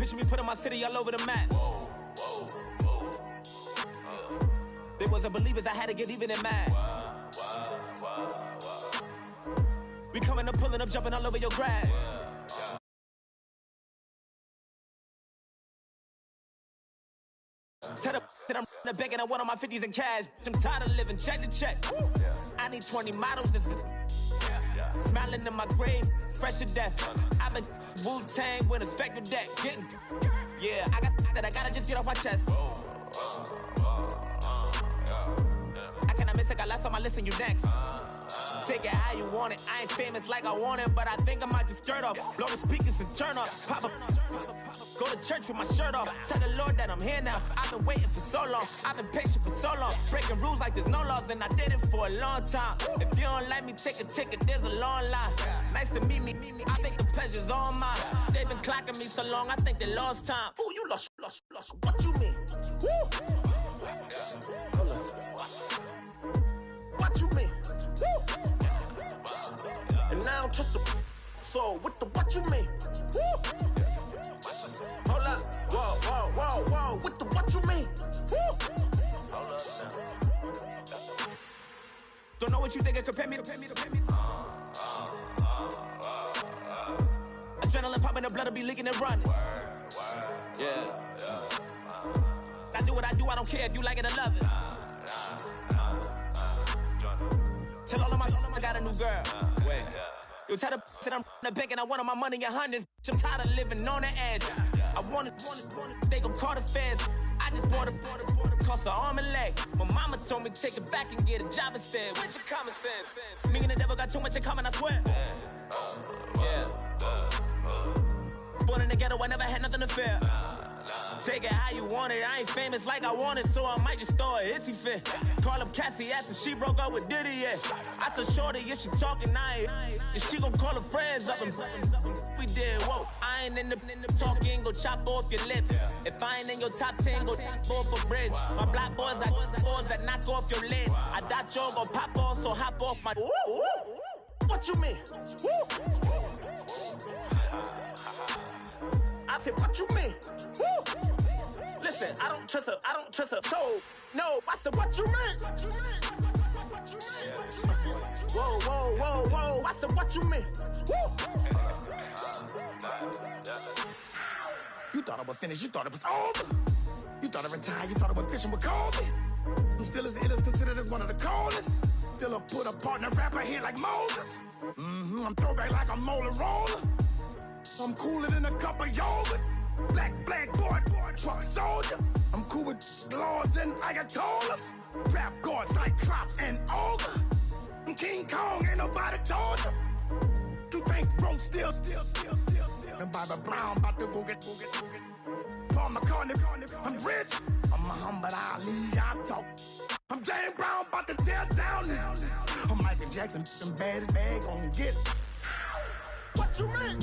Picture me putting my city all over the map. They wasn't believers, I had to get even and mad. We coming up, pulling up, jumping all over your grass. Set up that I'm in the bank and I want all my 50s in cash. I'm tired of living check to check. I need 20 models. This is smiling in my grave, fresh to death. I've been Wu-Tang with a spectral deck. Yeah, I gotta just get off my chest. I cannot miss it, got lots on my list and you next. Take it how you want it. I ain't famous like I want it, but I think I might just skirt off. Blow the speakers and turn off. Pop up, go to church with my shirt off. Tell the Lord that I'm here now. I've been waiting for so long. I've been patient for so long. Breaking rules like there's no laws, and I did it for a long time. If you don't like me, take a ticket. There's a long line. Nice to meet me. I think the pleasure's all mine. They've been clocking me so long, I think they lost time. Ooh, you lost. What you mean? Woo! What you mean? Woo! And now I don't trust the so what you mean? Woo! Hold up, whoa, what you mean? Woo! Hold up now. Don't know what you think it compare me to. Adrenaline popping, the blood'll be leaking and running. Yeah. I do what I do, I don't care if you like it or love it. Tell all of my I got a new girl. Wait. You tell the that I'm in the bank and I want all my money in hundreds. I'm tired of living on the edge. I want it, they gon' call the feds. I just bought a cost an arm and leg. My mama told me take it back and get a job instead. Where's your common sense? Me and the devil got too much in common, I swear. Yeah. Born in the ghetto, I never had nothing to fear. Take it how you want it. I ain't famous like I want it, so I might just throw a hissy fit. Call up Cassie after she broke up with Diddy, yeah. I told Shorty if she talking, I ain't. And she gon' call her friends up and we did, whoa. I ain't in the talking, go chop off your lips. If I ain't in your top 10, go top off a bridge. My black boys that knock off your lid. I thought y'all gon' pop off, so hop off my. What you mean? I said, what you mean? Woo! Listen, I don't trust her, so, no, I said, what you mean? Whoa, I said, what you mean? Woo! You thought I was finished, you thought it was over. You thought I retired, you thought I went fishing with Kobe. I'm still as ill as considered as one of the coldest. Still a put a partner rapper here like Moses. I'm throwback like a molar roller. I'm cooler than a cup of yogurt. Black flag boy, truck soldier. I'm cool with laws and ayatollahs. Rap gods like Klops and Olga. I'm King Kong, ain't nobody told you. You think Rome still. And Bobby Brown about to go get. Paul McCartney, I'm rich. I'm Muhammad Ali, I talk. I'm James Brown, about to tear down this. I'm Michael Jackson, them bad as bad gon' get. What you mean?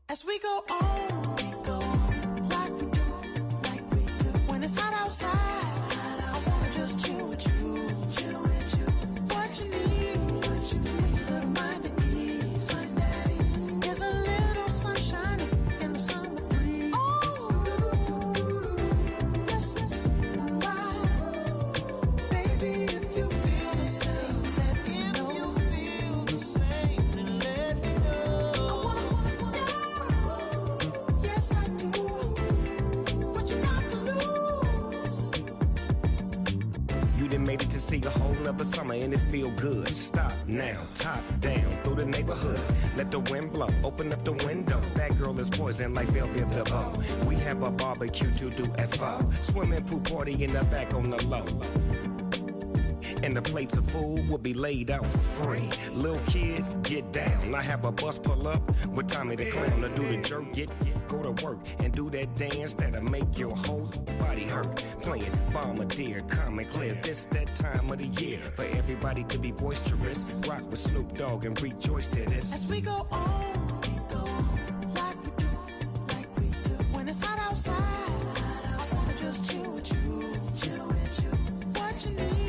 As we go on, like we do. When it's hot outside, I wanna just chill with you. What you need, to put your mind at ease. There's a little sunshine in the summer breeze. Yes, right. Baby, if you feel the same, let me know. Made it to see a whole nother summer and it feel good. Stop now, top down, throw the neighborhood. Let the wind blow, open up the window. That girl is poison like Belleville DeVoe. We have a barbecue to do at 4. Swimming pool party in the back on the low. And the plates of food will be laid out for free. Little kids, get down. I have a bus pull up with Tommy the Clown to do the jerk. Go to work and do that dance that'll make your whole body hurt. Playing Bombardier, Common Clear. This that time of the year for everybody to be boisterous. Rock with Snoop Dogg and rejoice to this. As we go on, like we do. When it's hot outside, I wanna just chill with you. What you need.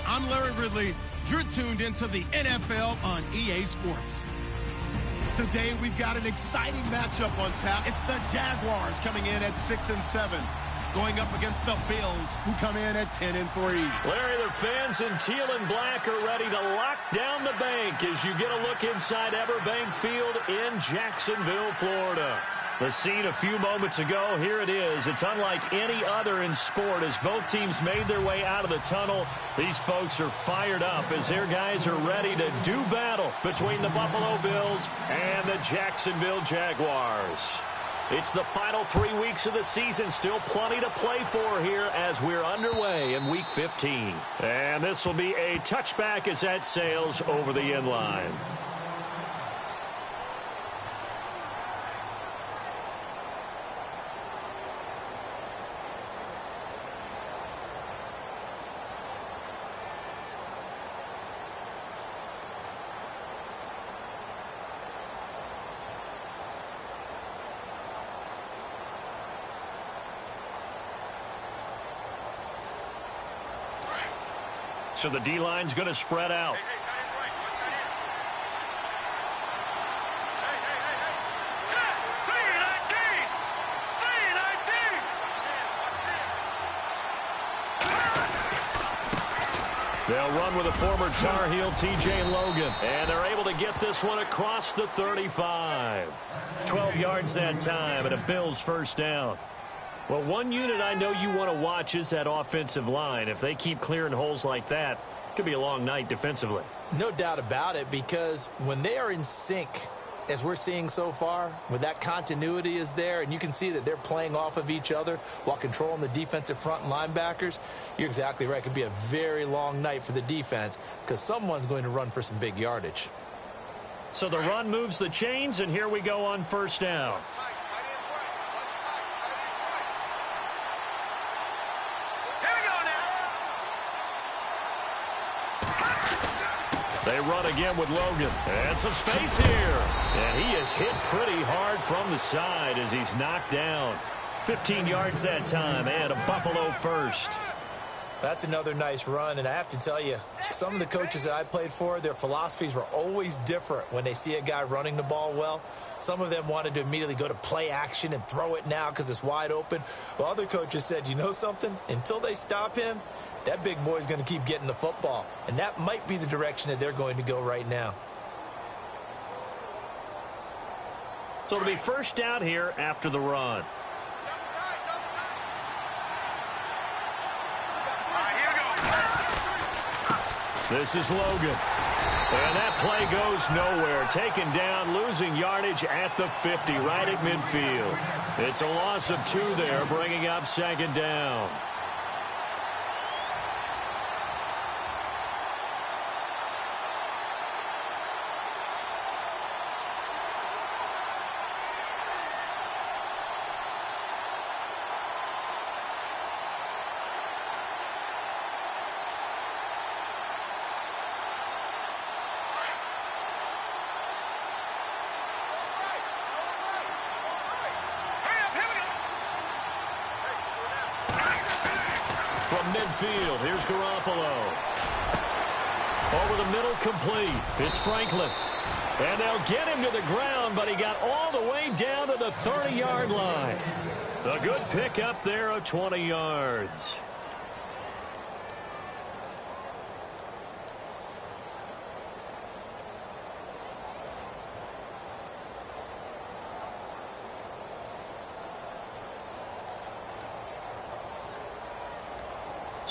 I'm Larry Ridley. You're tuned into the NFL on EA Sports. Today, we've got an exciting matchup on tap. It's the Jaguars coming in at 6-7, going up against the Bills, who come in at 10-3. Larry, the fans in teal and black are ready to lock down the bank as you get a look inside Everbank Field in Jacksonville, Florida. The scene a few moments ago, here it is. It's unlike any other in sport as both teams made their way out of the tunnel. These folks are fired up as their guys are ready to do battle between the Buffalo Bills and the Jacksonville Jaguars. It's the final 3 weeks of the season. Still plenty to play for here as we're underway in Week 15. And this will be a touchback as that sails over the end line. So the D-line's going to spread out. They'll run with a former Tar Heel, T.J. Logan. And they're able to get this one across the 35. 12 yards that time and a Bills first down. Well, one unit I know you want to watch is that offensive line. If they keep clearing holes like that, it could be a long night defensively. No doubt about it, because when they are in sync, as we're seeing so far, when that continuity is there, and you can see that they're playing off of each other while controlling the defensive front and linebackers, you're exactly right. It could be a very long night for the defense because someone's going to run for some big yardage. So the run moves the chains, and here we go on first down. They run again with Logan. And some space here. And he is hit pretty hard from the side as he's knocked down. 15 yards that time and a Buffalo first. That's another nice run, and I have to tell you, some of the coaches that I played for, their philosophies were always different when they see a guy running the ball well. Some of them wanted to immediately go to play action and throw it now because it's wide open. While other coaches said, you know something? Until they stop him, that big boy's going to keep getting the football. And that might be the direction that they're going to go right now. So it'll be first down here after the run. This is Logan. And that play goes nowhere. Taken down, losing yardage at the 50, right at midfield. It's a loss of 2 there, bringing up second down. From midfield, here's Garoppolo. Over the middle, complete. It's Franklin. And they'll get him to the ground, but he got all the way down to the 30-yard line. A good pickup there of 20 yards.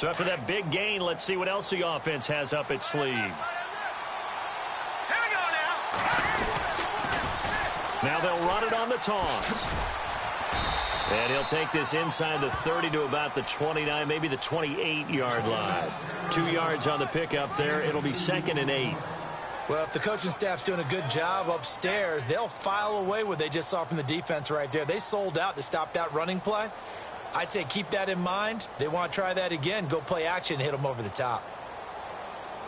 So after that big gain, let's see what else the offense has up its sleeve. Now they'll run it on the toss. And he'll take this inside the 30 to about the 29, maybe the 28-yard line. 2 yards on the pickup there. It'll be 2nd and 8. Well, if the coaching staff's doing a good job upstairs, they'll file away what they just saw from the defense right there. They sold out to stop that running play. I'd say keep that in mind. They want to try that again. Go play action, hit them over the top.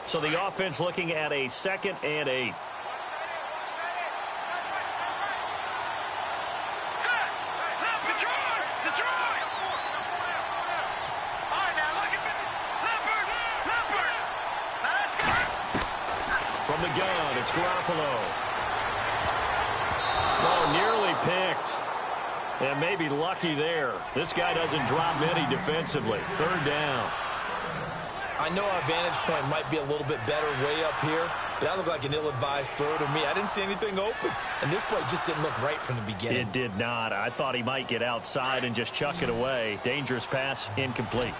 So the offense looking at a 2nd and 8. From the gun, it's Garoppolo. Oh, nearly picked. And maybe lucky there. This guy doesn't drop many defensively. 3rd down. I know our vantage point might be a little bit better way up here, but that looked like an ill-advised throw to me. I didn't see anything open, and this play just didn't look right from the beginning. It did not. I thought he might get outside and just chuck it away. Dangerous pass, incomplete.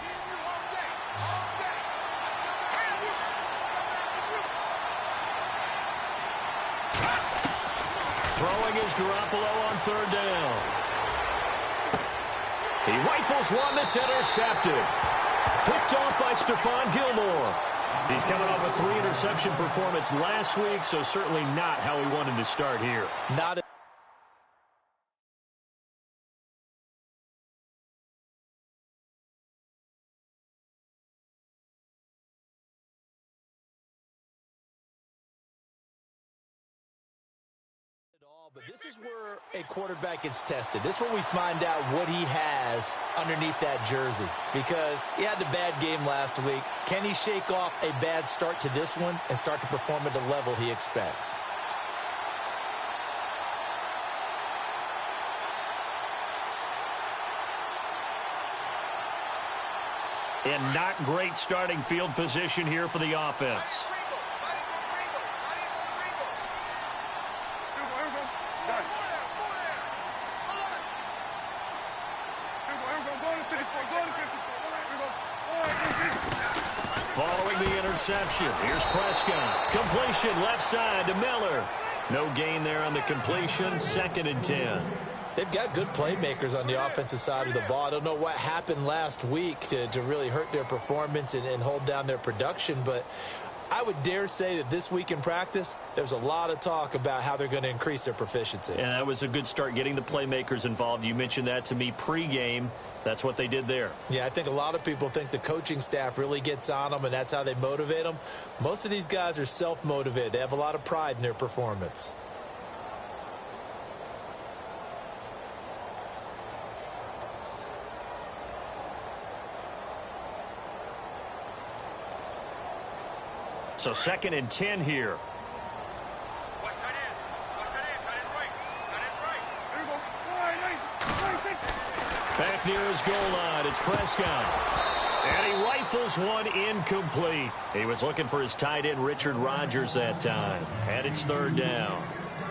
Throwing is Garoppolo on 3rd down. He rifles one that's intercepted. Picked off by Stephon Gilmore. He's coming off a 3-interception performance last week, so certainly not how he wanted to start here. Not but this is where a quarterback gets tested. This is where we find out what he has underneath that jersey. Because he had a bad game last week. Can he shake off a bad start to this one and start to perform at the level he expects? And not great starting field position here for the offense. Following the interception, here's Prescott. Completion left side to Miller. No gain there on the completion. 2nd and 10. They've got good playmakers on the offensive side of the ball. I don't know what happened last week to really hurt their performance and hold down their production, but I would dare say that this week in practice, there's a lot of talk about how they're going to increase their proficiency. And that was a good start getting the playmakers involved. You mentioned that to me pregame. That's what they did there. Yeah, I think a lot of people think the coaching staff really gets on them, and that's how they motivate them. Most of these guys are self-motivated. They have a lot of pride in their performance. So 2nd and 10 here. Back near his goal line, it's Prescott. And he rifles one incomplete. He was looking for his tight end, Richard Rodgers, that time. And it's 3rd down.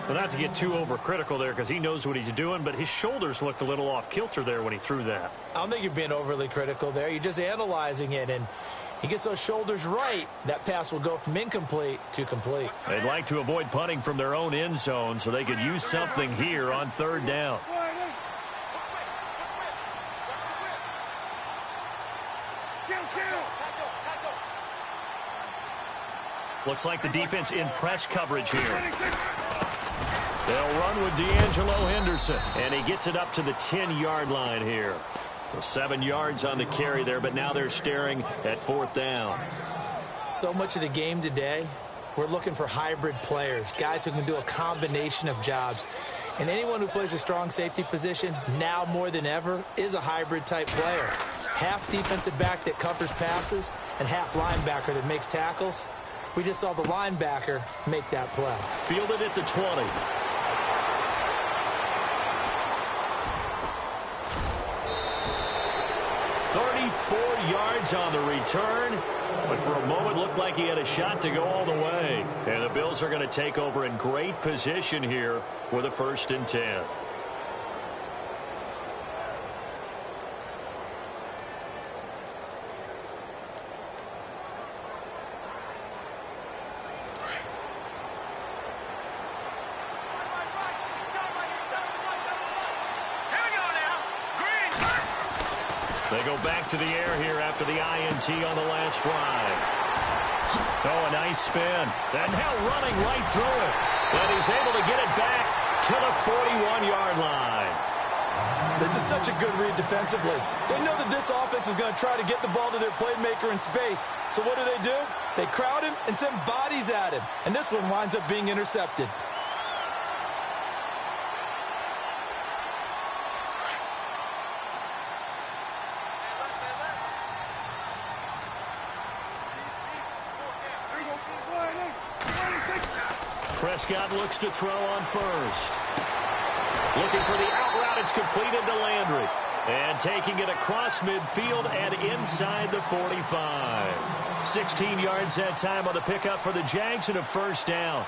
But not to get too overcritical there because he knows what he's doing, but his shoulders looked a little off kilter there when he threw that. I don't think you're being overly critical there. You're just analyzing it, and he gets those shoulders right, that pass will go from incomplete to complete. They'd like to avoid punting from their own end zone so they could use something here on 3rd down. Looks like the defense in press coverage here. They'll run with D'Angelo Henderson, and he gets it up to the 10-yard line here. So 7 yards on the carry there, but now they're staring at 4th down. So much of the game today, we're looking for hybrid players, guys who can do a combination of jobs. And anyone who plays a strong safety position, now more than ever, is a hybrid-type player. Half defensive back that covers passes and half linebacker that makes tackles. We just saw the linebacker make that play. Fielded at the 20. Yards on the return, but for a moment looked like he had a shot to go all the way. And the Bills are going to take over in great position here with a 1st and 10. They go back to the air here after the INT on the last drive. Oh, a nice spin. And now running right through it. And he's able to get it back to the 41-yard line. This is such a good read defensively. They know that this offense is going to try to get the ball to their playmaker in space. So what do? They crowd him and send bodies at him. And this one winds up being intercepted. Prescott looks to throw on first. Looking for the out route. It's completed to Landry. And taking it across midfield and inside the 45. 16 yards that time on the pickup for the Jags and a first down.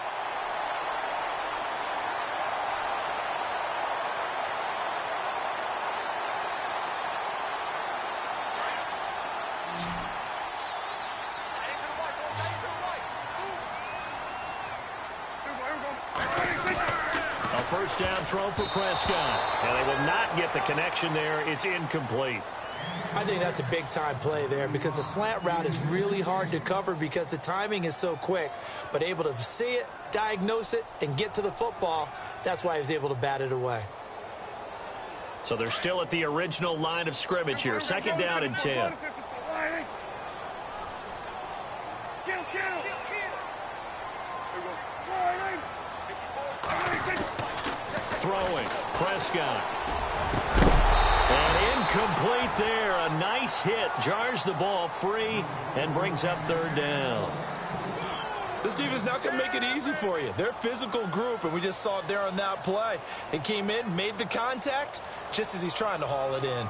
First down throw for Prescott. And they will not get the connection there. It's incomplete. I think that's a big-time play there because the slant route is really hard to cover because the timing is so quick. But able to see it, diagnose it, and get to the football, that's why he was able to bat it away. So they're still at the original line of scrimmage here. Second down and 10. Throwing, Prescott. And incomplete there. A nice hit. Jars the ball free and brings up third down. This defense not going to make it easy for you. They're a physical group, and we just saw it there on that play. It came in, made the contact, just as he's trying to haul it in.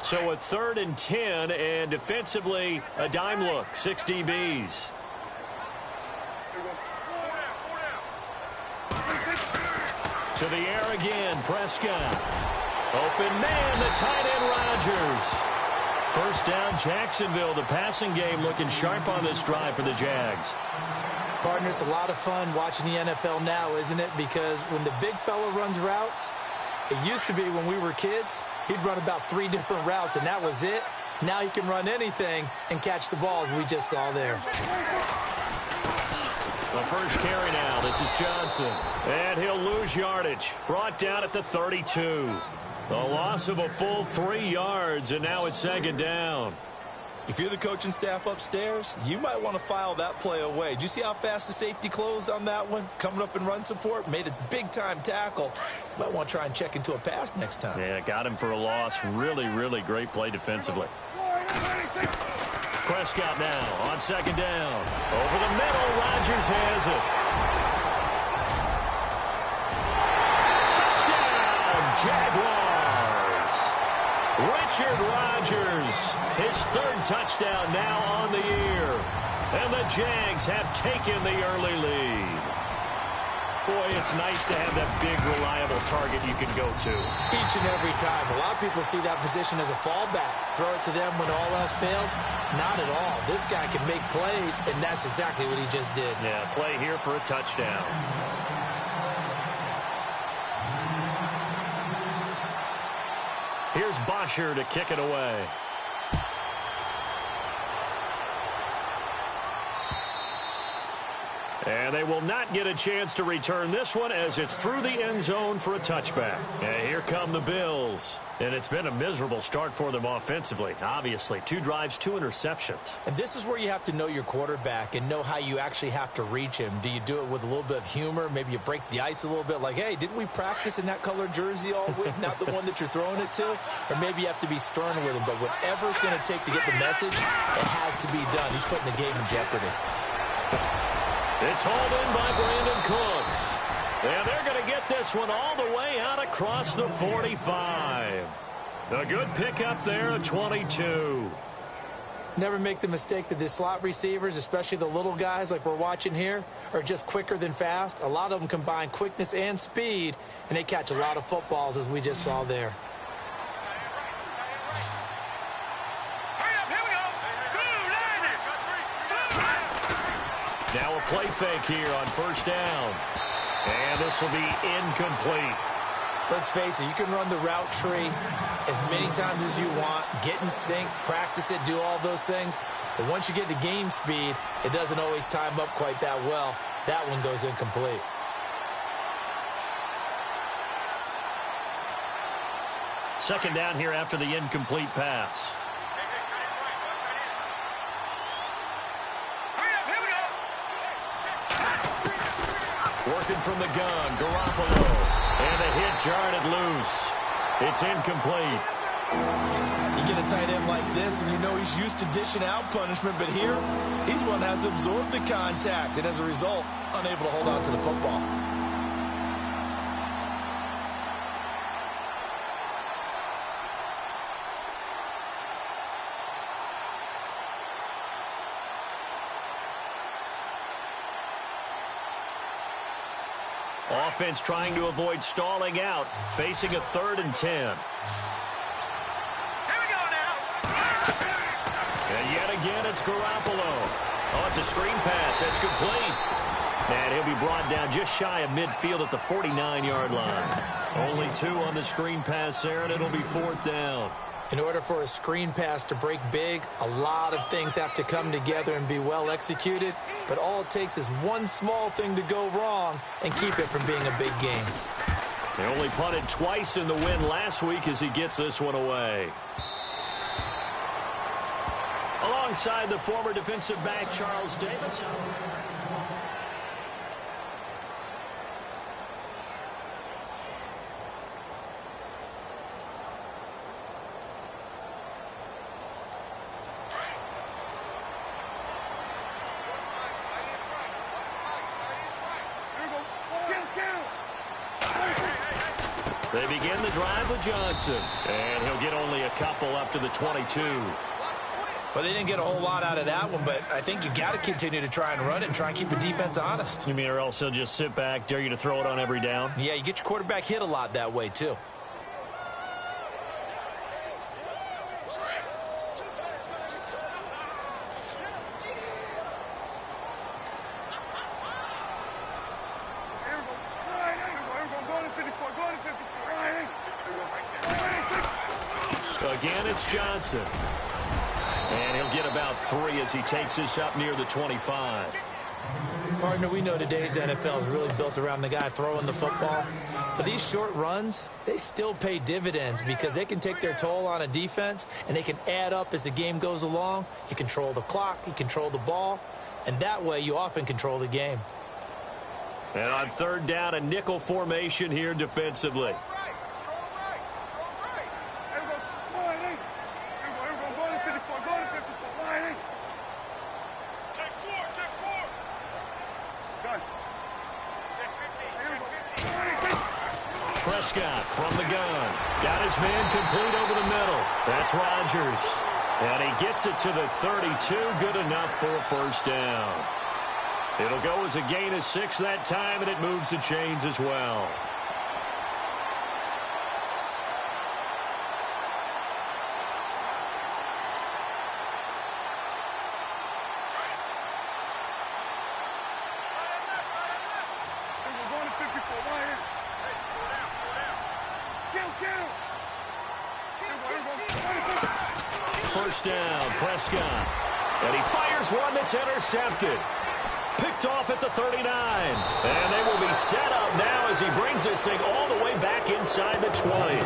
So a 3rd and 10, and defensively, a dime look. 6 DBs. To the air again, Prescott. Open man, the tight end Rodgers. First down, Jacksonville. The passing game looking sharp on this drive for the Jags. Partner, it's a lot of fun watching the NFL now, isn't it? Because when the big fella runs routes, it used to be when we were kids, he'd run about 3 different routes, and that was it. Now he can run anything and catch the ball, as we just saw there. The first carry now. This is Johnson. And he'll lose yardage. Brought down at the 32. The loss of a full 3 yards, and now it's second down. If you're the coaching staff upstairs, you might want to file that play away. Do you see how fast the safety closed on that one? Coming up in run support, made a big-time tackle. You might want to try and check into a pass next time. Yeah, got him for a loss. Really, really great play defensively. Prescott now on second down. Over the middle, Rodgers has it. Touchdown, Jaguars. Richard Rodgers, his 3rd touchdown now on the year. And the Jags have taken the early lead. Boy, it's nice to have that big, reliable target you can go to. Each and every time. A lot of people see that position as a fallback. Throw it to them when all else fails. Not at all. This guy can make plays, and that's exactly what he just did. Yeah, play here for a touchdown. Here's Bosher to kick it away. And they will not get a chance to return this one as it's through the end zone for a touchback. And here come the Bills. And it's been a miserable start for them offensively. Obviously, 2 drives, 2 interceptions. And this is where you have to know your quarterback and know how you actually have to reach him. Do you do it with a little bit of humor? Maybe you break the ice a little bit like, hey, didn't we practice in that colored jersey all week? Not the one that you're throwing it to? Or maybe you have to be stern with him. But whatever it's going to take to get the message, it has to be done. He's putting the game in jeopardy. It's hauled in by Brandon Cooks. And they're going to get this one all the way out across the 45. A good pickup there at 22. Never make the mistake that the slot receivers, especially the little guys like we're watching here, are just quicker than fast. A lot of them combine quickness and speed, and they catch a lot of footballs, as we just saw there. Now a play fake here on first down. And this will be incomplete. Let's face it, you can run the route tree as many times as you want, get in sync, practice it, do all those things. But once you get to game speed, it doesn't always time up quite that well. That one goes incomplete. Second down here after the incomplete pass. Working from the gun, Garoppolo. And the hit jarred it loose. It's incomplete. You get a tight end like this, and you know he's used to dishing out punishment, but here, he's one that has to absorb the contact, and as a result, unable to hold on to the football. Offense trying to avoid stalling out, facing a 3rd and 10. Here we go now. And yet again, it's Garoppolo. Oh, it's a screen pass. That's complete. And he'll be brought down just shy of midfield at the 49-yard line. Only 2 on the screen pass there, and it'll be 4th down. In order for a screen pass to break big, a lot of things have to come together and be well executed. But all it takes is one small thing to go wrong and keep it from being a big game. They only punted twice in the win last week as he gets this one away. Alongside the former defensive back, Charles Davis. They begin the drive with Johnson, and he'll get only a couple up to the 22. Well, they didn't get a whole lot out of that one, but I think you got to continue to try and run it and try and keep the defense honest. You mean or else he'll just sit back, dare you to throw it on every down? Yeah, you get your quarterback hit a lot that way, too. Again, it's Johnson. And he'll get about 3 as he takes this up near the 25. Partner, we know today's NFL is really built around the guy throwing the football. But these short runs, they still pay dividends because they can take their toll on a defense, and they can add up as the game goes along. You control the clock, you control the ball, and that way you often control the game. And on 3rd down, a nickel formation here defensively. Prescott from the gun. Got his man complete over the middle. That's Rodgers. And he gets it to the 32. Good enough for a 1st down. It'll go as a gain of 6 that time, and it moves the chains as well. First down, Prescott. And he fires one that's intercepted. Picked off at the 39. And they will be set up now as he brings this thing all the way back inside the 20.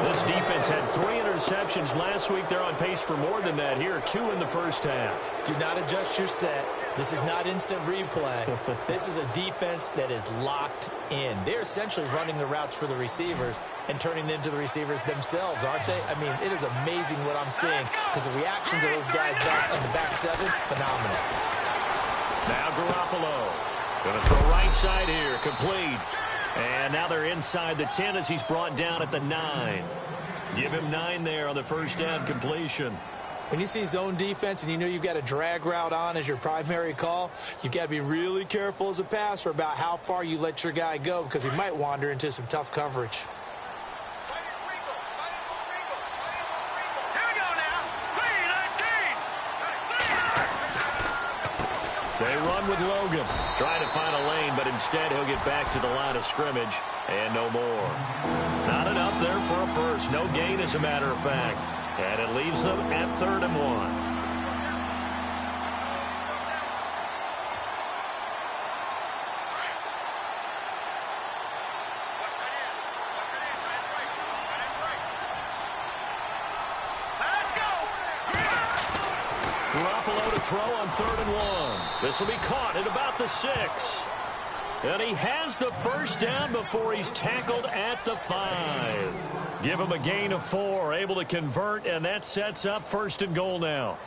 This defense had 3 interceptions last week. They're on pace for more than that here. 2 in the first half. Do not adjust your set. This is not instant replay. This is a defense that is locked in. They're essentially running the routes for the receivers and turning into the receivers themselves, aren't they? I mean, it is amazing what I'm seeing because the reactions of those guys back in the back 7, phenomenal. Now Garoppolo. Going to throw right side here. Complete. And now they're inside the 10 as he's brought down at the 9. Give him 9 there on the first down completion. When you see zone defense and you know you've got a drag route on as your primary call, you've got to be really careful as a passer about how far you let your guy go because he might wander into some tough coverage. They run with Logan. Trying to find a lane, but instead he'll get back to the line of scrimmage. And no more. Not enough there for a first. No gain, as a matter of fact. And it leaves them at 3rd and 1. Throw on 3rd and 1. This will be caught at about the 6. And he has the first down before he's tackled at the 5. Give him a gain of 4, able to convert, and that sets up 1st and goal now.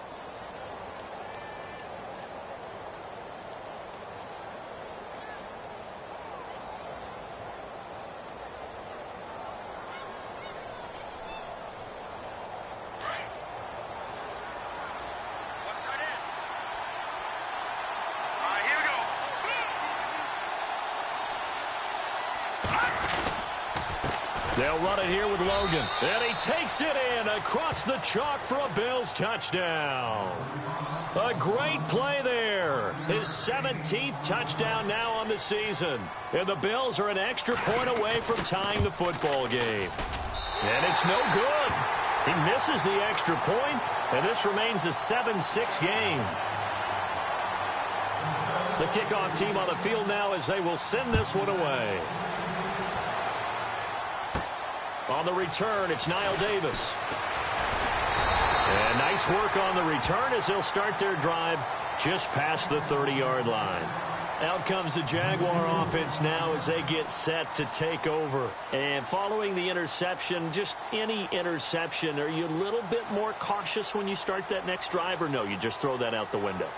They'll run it here with Logan. And he takes it in across the chalk for a Bills touchdown. A great play there. His 17th touchdown now on the season. And the Bills are an extra point away from tying the football game. And it's no good. He misses the extra point, and this remains a 7-6 game. The kickoff team on the field now as they will send this one away. On the return, it's Niall Davis. And nice work on the return as they'll start their drive just past the 30-yard line. Out comes the Jaguar offense now as they get set to take over. And following the interception, just any interception, are you a little bit more cautious when you start that next drive, or no, you just throw that out the window?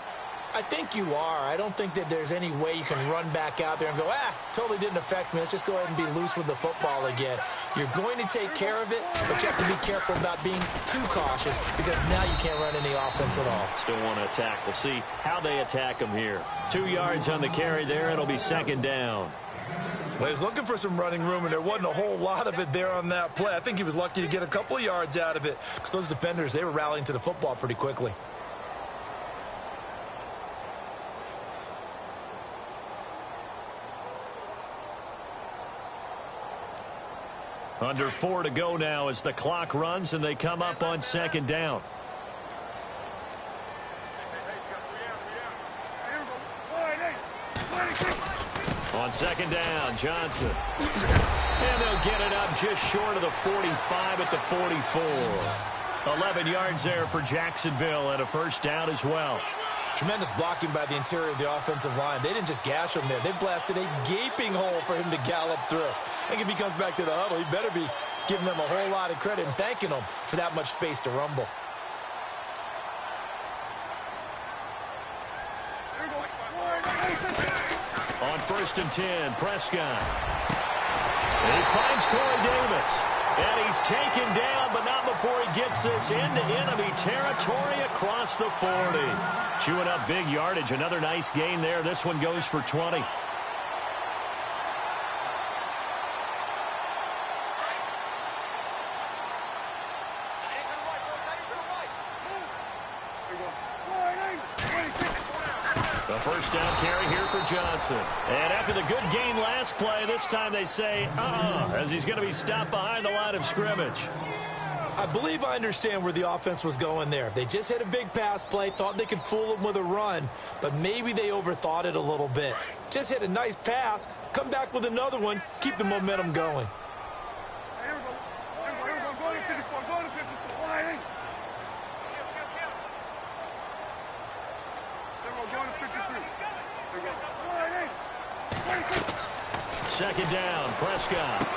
I think you are. I don't think that there's any way you can run back out there and go, totally didn't affect me. Let's just go ahead and be loose with the football again. You're going to take care of it, but you have to be careful about being too cautious because now you can't run any offense at all. Still want to attack. We'll see how they attack him here. 2 yards on the carry there. It'll be 2nd down. Well, he was looking for some running room, and there wasn't a whole lot of it there on that play. I think he was lucky to get a couple of yards out of it because those defenders, they were rallying to the football pretty quickly. Under 4 to go now as the clock runs and they come up on 2nd down. On 2nd down, Johnson. And they'll get it up just short of the 45 at the 44. 11 yards there for Jacksonville and a 1st down as well. Tremendous blocking by the interior of the offensive line. They didn't just gash him there. They blasted a gaping hole for him to gallop through. I think if he comes back to the huddle, he better be giving them a whole lot of credit and thanking them for that much space to rumble. On 1st and 10, Prescott. He finds Corey Davis. And he's taken down, but not before he gets this into enemy territory across the 40. Chewing up big yardage. Another nice gain there. This one goes for 20. The 1st down carry here for Johnson. And after the good gain last play, this time they say, as he's going to be stopped behind the line of scrimmage. I believe I understand where the offense was going there. They just hit a big pass play, thought they could fool him with a run, but maybe they overthought it a little bit. Just hit a nice pass, come back with another one, keep the momentum going. Second down, Prescott.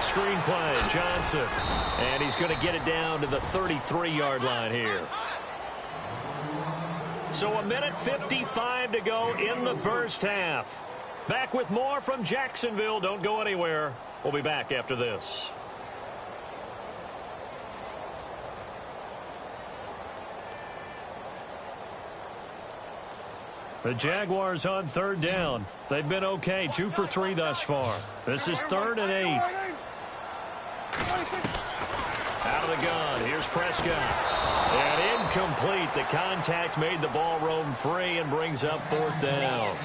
Screen play, Johnson. And he's going to get it down to the 33-yard line here. So 1:55 to go in the 1st half. Back with more from Jacksonville. Don't go anywhere. We'll be back after this. The Jaguars on 3rd down. They've been okay, 2 for 3 thus far. This is 3rd and 8. Out of out of the gun. Here's Prescott. And incomplete. The contact made the ball roam free and brings up 4th down.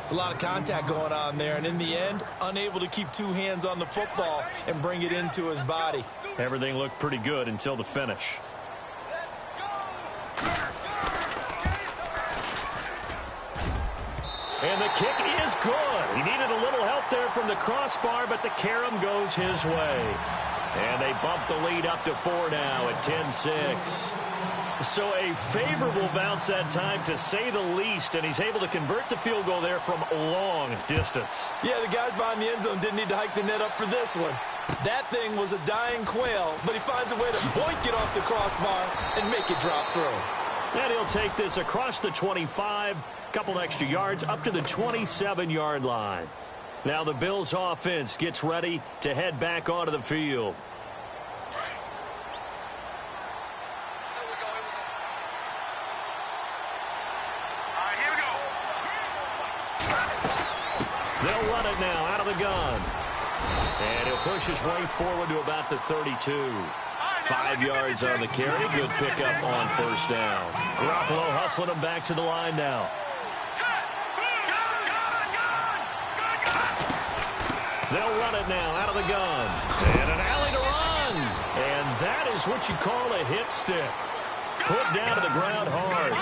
It's a lot of contact going on there, and in the end, unable to keep 2 hands on the football and bring it into his body. Everything looked pretty good until the finish. And the kick is good. He needed a little help there from the crossbar, but the carom goes his way. And they bump the lead up to 4 now at 10-6. So a favorable bounce that time, to say the least, and he's able to convert the field goal there from long distance. Yeah, the guys behind the end zone didn't need to hike the net up for this one. That thing was a dying quail, but he finds a way to boink it off the crossbar and make it drop through. And he'll take this across the 25, couple extra yards, up to the 27-yard line. Now the Bills offense gets ready to head back onto the field. They'll run it now out of the gun. And he'll push his way forward to about the 32. 5 yards on the carry. Good pickup on 1st down. Garoppolo hustling him back to the line now. They'll run it now out of the gun. And an alley to run. And that is what you call a hit stick. Put down to the ground hard.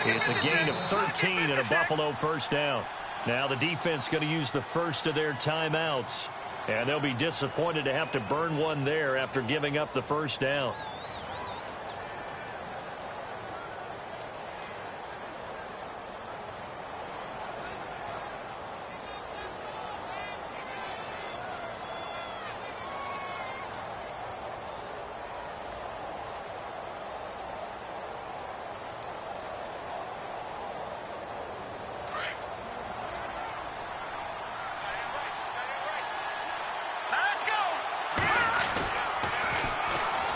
It's a gain of 13 and a Buffalo 1st down. Now the defense going to use the first of their timeouts. And they'll be disappointed to have to burn one there after giving up the 1st down.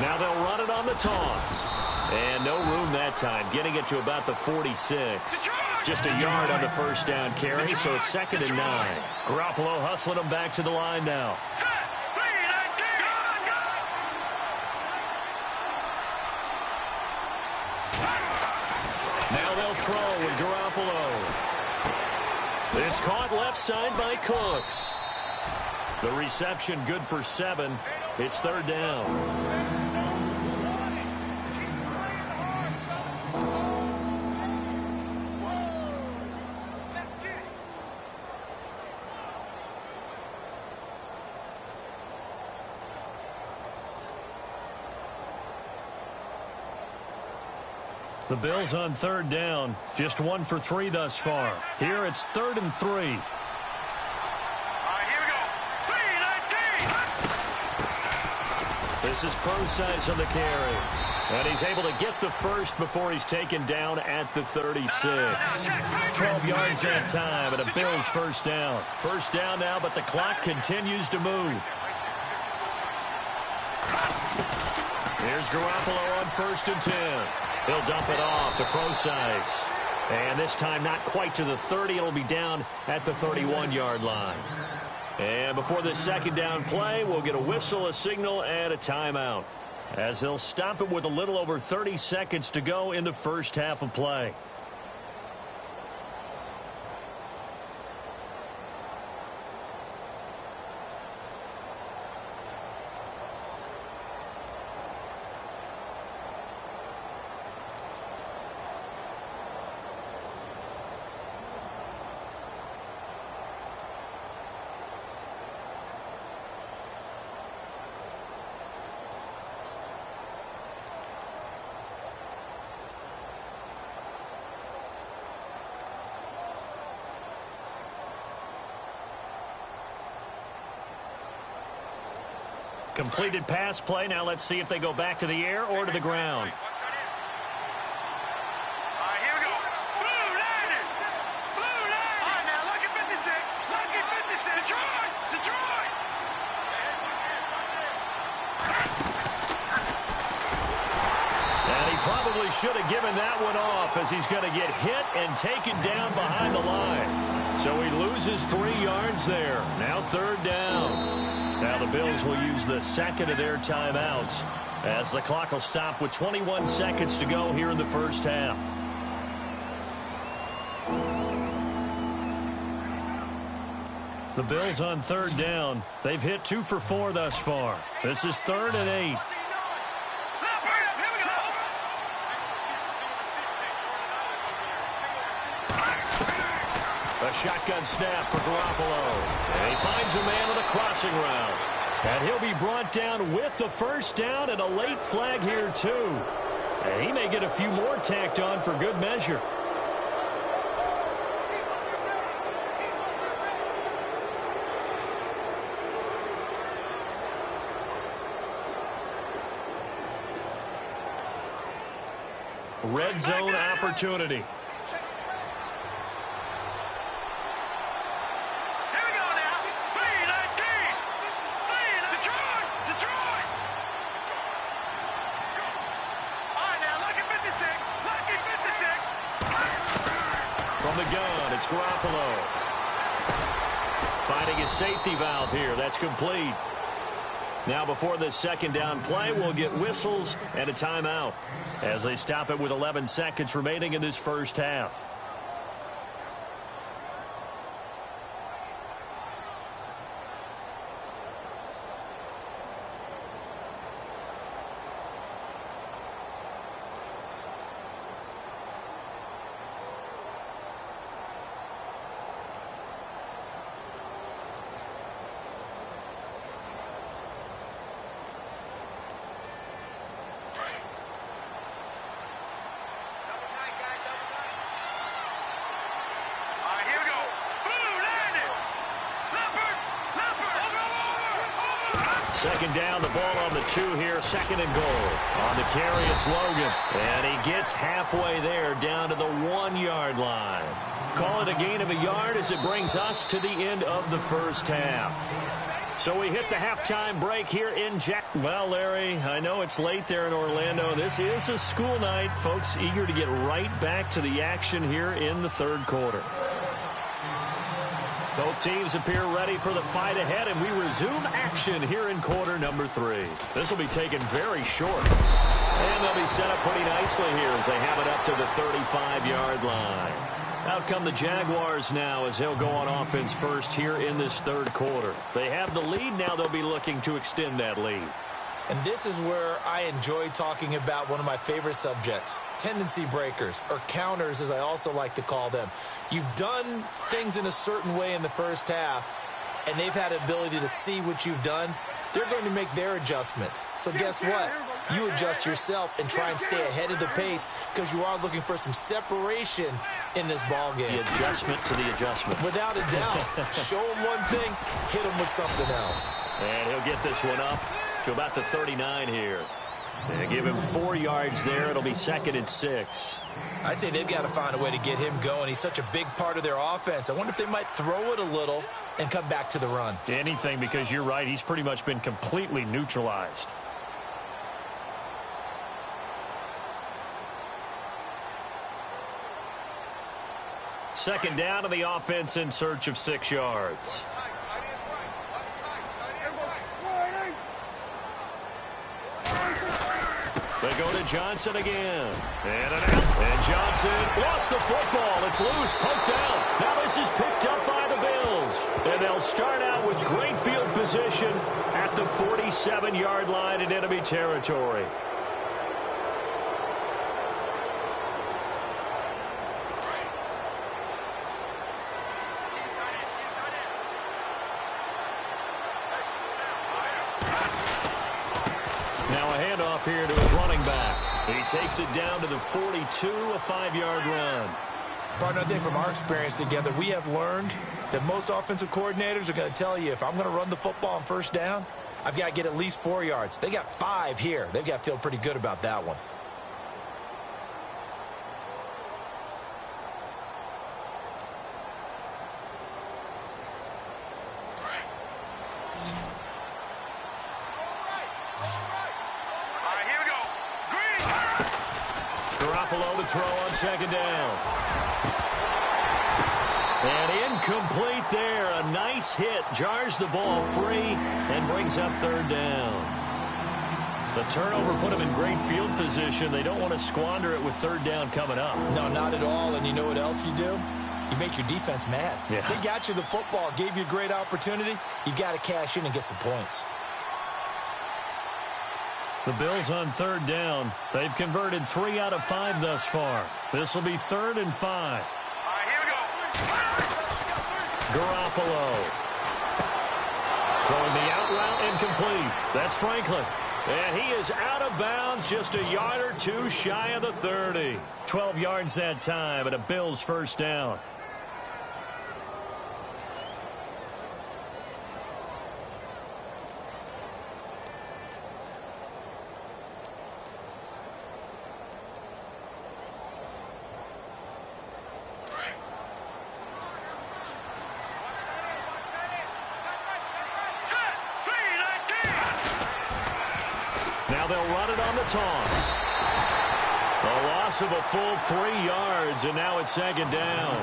Now they'll run it on the toss. And no room that time, getting it to about the 46. Just a yard on the 1st down carry, so it's 2nd and 9. Garoppolo hustling them back to the line now. Now they'll throw with Garoppolo. It's caught left side by Cooks. The reception good for 7. It's 3rd down. The Bills on 3rd down, just 1 for 3 thus far. Here it's 3rd and 3. Here we go. 3-19. This is Pro-Size on the carry. And he's able to get the first before he's taken down at the 36. 12 yards that time and a Bills 1st down. 1st down now, but the clock continues to move. Here's Garoppolo on 1st and 10. He'll dump it off to Pro-Size. And this time not quite to the 30. It'll be down at the 31-yard line. And before this 2nd down play, we'll get a whistle, a signal, and a timeout, as they'll stop it with a little over 30 seconds to go in the 1st half of play. Completed pass play. Now let's see if they go back to the air or to the ground. Here we go. Blue landed. Blue landed. All right, now, lucky 56. Lucky 56. Detroit. Detroit. And he probably should have given that one off, as he's going to get hit and taken down behind the line. So he loses 3 yards there. Now 3rd down. Now the Bills will use the 2nd of their timeouts as the clock will stop with 21 seconds to go here in the first half. The Bills on third down. They've hit 2 for 4 thus far. This is 3rd and 8. A shotgun snap for Garoppolo. And he finds a man on the crossing route. And he'll be brought down with the first down and a late flag here too. And he may get a few more tacked on for good measure. Red zone opportunity. From the gun, it's Garoppolo. Finding his safety valve here. That's complete. Now before this second down play, we'll get whistles and a timeout as they stop it with 11 seconds remaining in this first half. Second down, the ball on the 2 here, 2nd and goal. On the carry, it's Logan. And he gets halfway there, down to the 1-yard line. Call it a gain of a yard as it brings us to the end of the first half. So we hit the halftime break here in Well, Larry, I know it's late there in Orlando. This is a school night. Folks eager to get right back to the action here in the third quarter. Both teams appear ready for the fight ahead, and we resume action here in quarter number 3. This will be taken very short. And they'll be set up pretty nicely here as they have it up to the 35-yard line. Out come the Jaguars now as they'll go on offense first here in this third quarter. They have the lead. Now they'll be looking to extend that lead. And this is where I enjoy talking about one of my favorite subjects, tendency breakers, or counters as I also like to call them. You've done things in a certain way in the first half, and they've had an ability to see what you've done. They're going to make their adjustments. So guess what? You adjust yourself and try and stay ahead of the pace because you are looking for some separation in this ball game. The adjustment to the adjustment. Without a doubt. Show him one thing, hit him with something else. And he'll get this one up to about the 39 here. They give him 4 yards there. It'll be 2nd and 6. I'd say they've got to find a way to get him going. He's such a big part of their offense. I wonder if they might throw it a little and come back to the run. Anything, because you're right. He's pretty much been completely neutralized. Second down to the offense in search of 6 yards. They go to Johnson again. And an out. And Johnson lost the football. It's loose, poked out. Now this is picked up by the Bills. And they'll start out with great field position at the 47-yard line in enemy territory. Here to his running back. He takes it down to the 42, a 5-yard run. Partner, I think from our experience together, we have learned that most offensive coordinators are going to tell you, if I'm going to run the football on first down, I've got to get at least 4 yards. They got 5 here. They've got to feel pretty good about that one. Garoppolo to throw on second down. And incomplete there. A nice hit. Jars the ball free and brings up third down. The turnover put them in great field position. They don't want to squander it with third down coming up. No, not at all. And you know what else you do? You make your defense mad. Yeah. They got you the football, gave you a great opportunity. You got to cash in and get some points. The Bills on third down. They've converted 3 out of 5 thus far. This will be 3rd and 5. All right, here we go. Garoppolo. Throwing the out route incomplete. That's Franklin. And he is out of bounds, just a yard or two shy of the 30. 12 yards that time, and a Bills first down. Now they'll run it on the toss. A loss of a full 3 yards, and now it's 2nd down.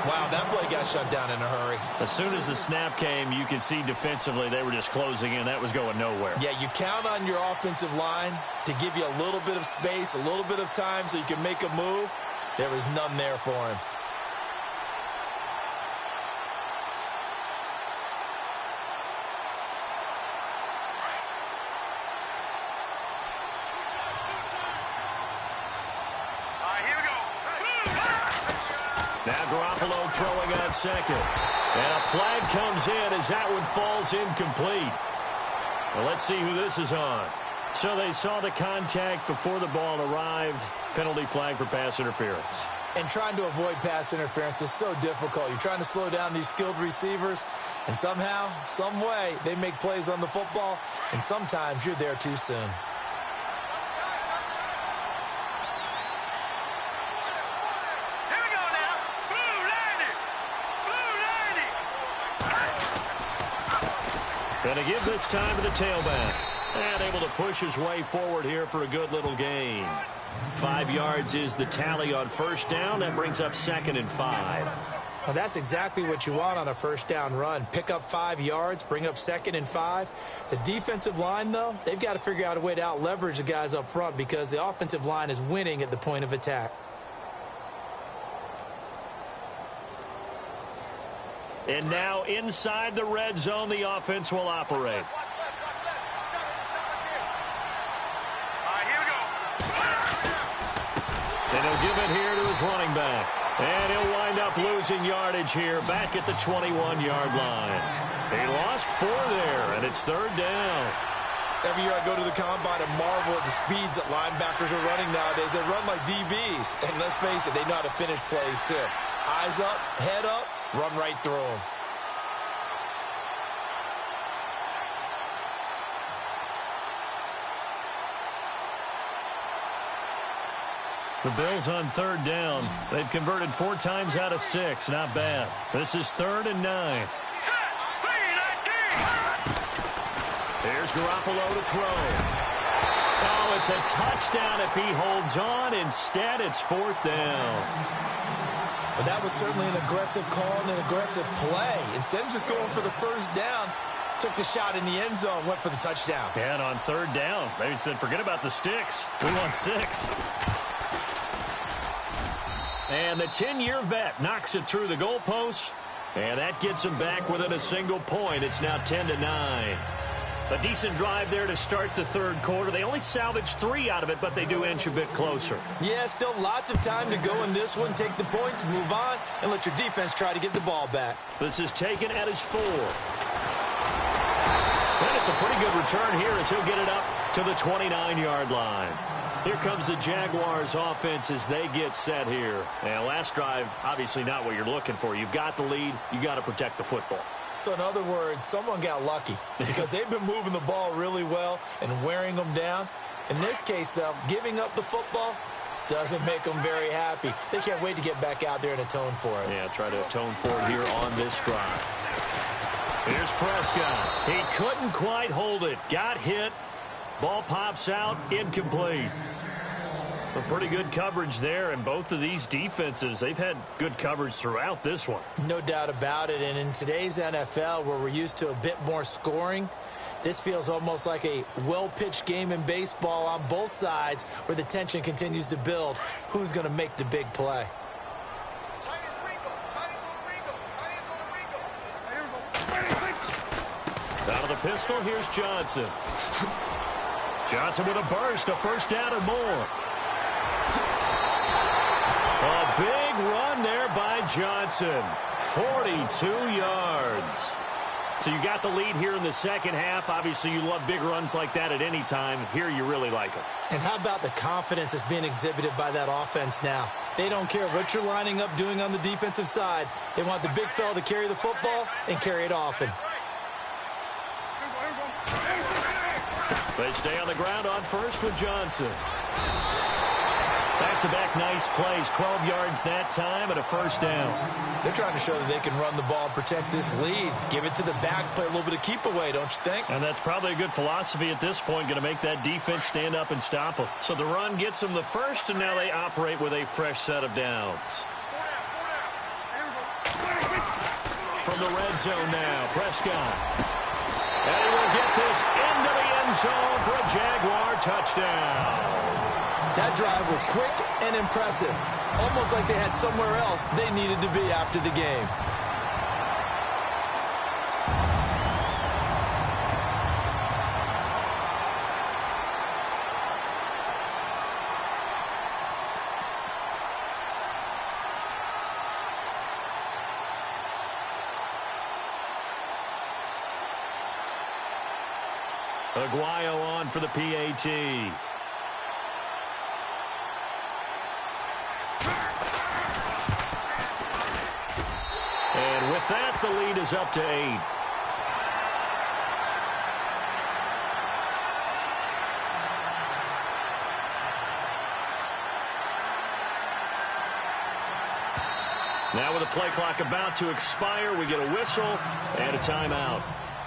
Wow, that play got shut down in a hurry. As soon as the snap came, you could see defensively they were just closing in. That was going nowhere. Yeah, you count on your offensive line to give you a little bit of space, a little bit of time so you can make a move. There was none there for him. Now Garoppolo throwing on second. And a flag comes in as that one falls incomplete. Well, let's see who this is on. So they saw the contact before the ball arrived. Penalty flag for pass interference. And trying to avoid pass interference is so difficult. You're trying to slow down these skilled receivers, and somehow, some way, they make plays on the football, and sometimes you're there too soon. Going to give this time to the tailback. And able to push his way forward here for a good little gain. 5 yards is the tally on first down. That brings up 2nd and 5. Well, that's exactly what you want on a first down run. Pick up 5 yards, bring up 2nd and 5. The defensive line, though, they've got to figure out a way to out-leverage the guys up front because the offensive line is winning at the point of attack. And now inside the red zone, the offense will operate. And he'll give it here to his running back. And he'll wind up losing yardage here back at the 21-yard line. He lost 4 there, and it's 3rd down. Every year I go to the combine and marvel at the speeds that linebackers are running nowadays. They run like DBs. And let's face it, they know how to finish plays too. Eyes up, head up, run right through them. The Bills on 3rd down. They've converted 4 times out of 6. Not bad. This is 3rd and 9. Here's Garoppolo to throw. Oh, it's a touchdown if he holds on. Instead, it's 4th down. But that was certainly an aggressive call and an aggressive play. Instead of just going for the first down, took the shot in the end zone, went for the touchdown. And on 3rd down, they said, forget about the sticks. We want 6. And the 10-year vet knocks it through the goalposts. And that gets him back within a single point. It's now 10-9. A decent drive there to start the 3rd quarter. They only salvaged 3 out of it, but they do inch a bit closer. Yeah, still lots of time to go in this one. Take the points, move on, and let your defense try to get the ball back. This is taken at his 4. And it's a pretty good return here as he'll get it up to the 29-yard line. Here comes the Jaguars offense as they get set here. And last drive, obviously not what you're looking for. You've got the lead. You got to protect the football. So in other words, someone got lucky because they've been moving the ball really well and wearing them down. In this case, though, giving up the football doesn't make them very happy. They can't wait to get back out there and atone for it. Yeah, try to atone for it here on this drive. Here's Prescott. He couldn't quite hold it. Got hit. Ball pops out. Incomplete. A pretty good coverage there, and both of these defenses, they've had good coverage throughout this one. No doubt about it, and in today's NFL, where we're used to a bit more scoring, This feels almost like a well-pitched game in baseball on both sides where the tension continues to build. Who's going to make the big play? Out of the pistol, here's Johnson. Johnson with a burst, a first down and more. A big run there by Johnson. 42 yards. So you got the lead here in the second half. Obviously, you love big runs like that at any time. Here, you really like them. And how about the confidence that's being exhibited by that offense now? They don't care what you're lining up doing on the defensive side. They want the big fella to carry the football and carry it often. They stay on the ground on first with Johnson. Back-to-back nice plays, 12 yards that time and a first down. They're trying to show that they can run the ball and protect this lead. Give it to the backs, play a little bit of keep away, don't you think? And that's probably a good philosophy at this point, going to make that defense stand up and stop them. So the run gets them the first, and now they operate with a fresh set of downs. From the red zone now, Prescott. And he will get this into the end zone for a Jaguar touchdown. That drive was quick and impressive. Almost like they had somewhere else they needed to be after the game. Aguayo on for the PAT. And with that, the lead is up to 8. Now with the play clock about to expire, we get a whistle and a timeout.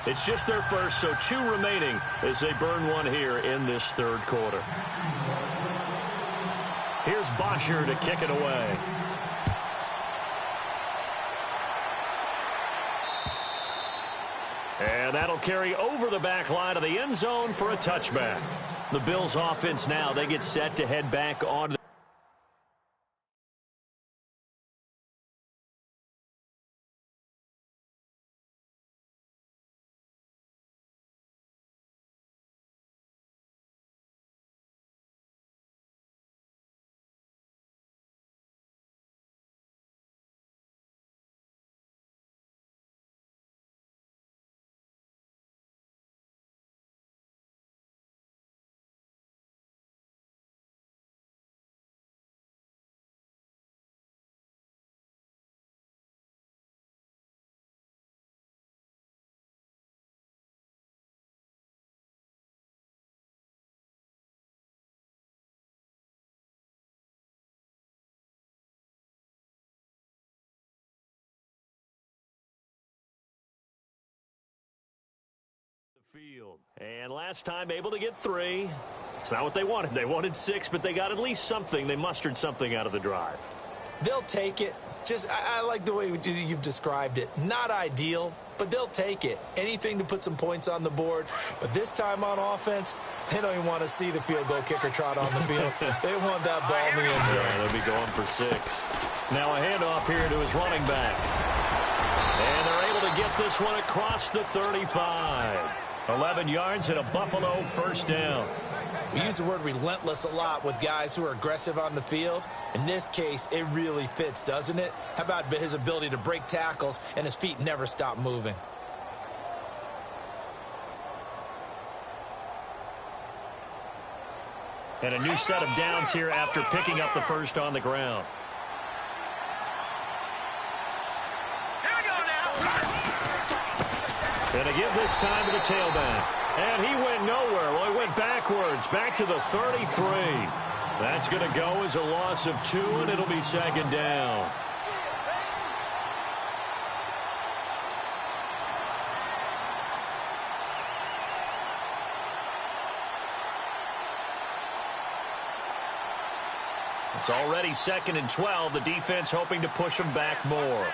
It's just their first, so 2 remaining as they burn one here in this third quarter. Here's Bosher to kick it away. And that'll carry over the back line of the end zone for a touchback. The Bills offense now, they get set to head back on the field. And last time able to get 3. It's not what they wanted. They wanted 6, but they got at least something. They mustered something out of the drive. They'll take it. I like the way you've described it. Not ideal, but they'll take it. Anything to put some points on the board. But this time on offense, they don't even want to see the field goal kicker trot on the field. They want that ball in the end zone. Yeah, they'll be going for 6. Now a handoff here to his running back. And they're able to get this one across the 35. 11 yards and a Buffalo first down. We use the word relentless a lot with guys who are aggressive on the field. In this case, it really fits, doesn't it? How about his ability to break tackles and his feet never stop moving? And a new set of downs here after picking up the first on the ground. And a give this time to the tailback. And he went nowhere. Well, he went backwards, back to the 33. That's going to go as a loss of 2, and it'll be second down. It's already 2nd and 12. The defense hoping to push them back more.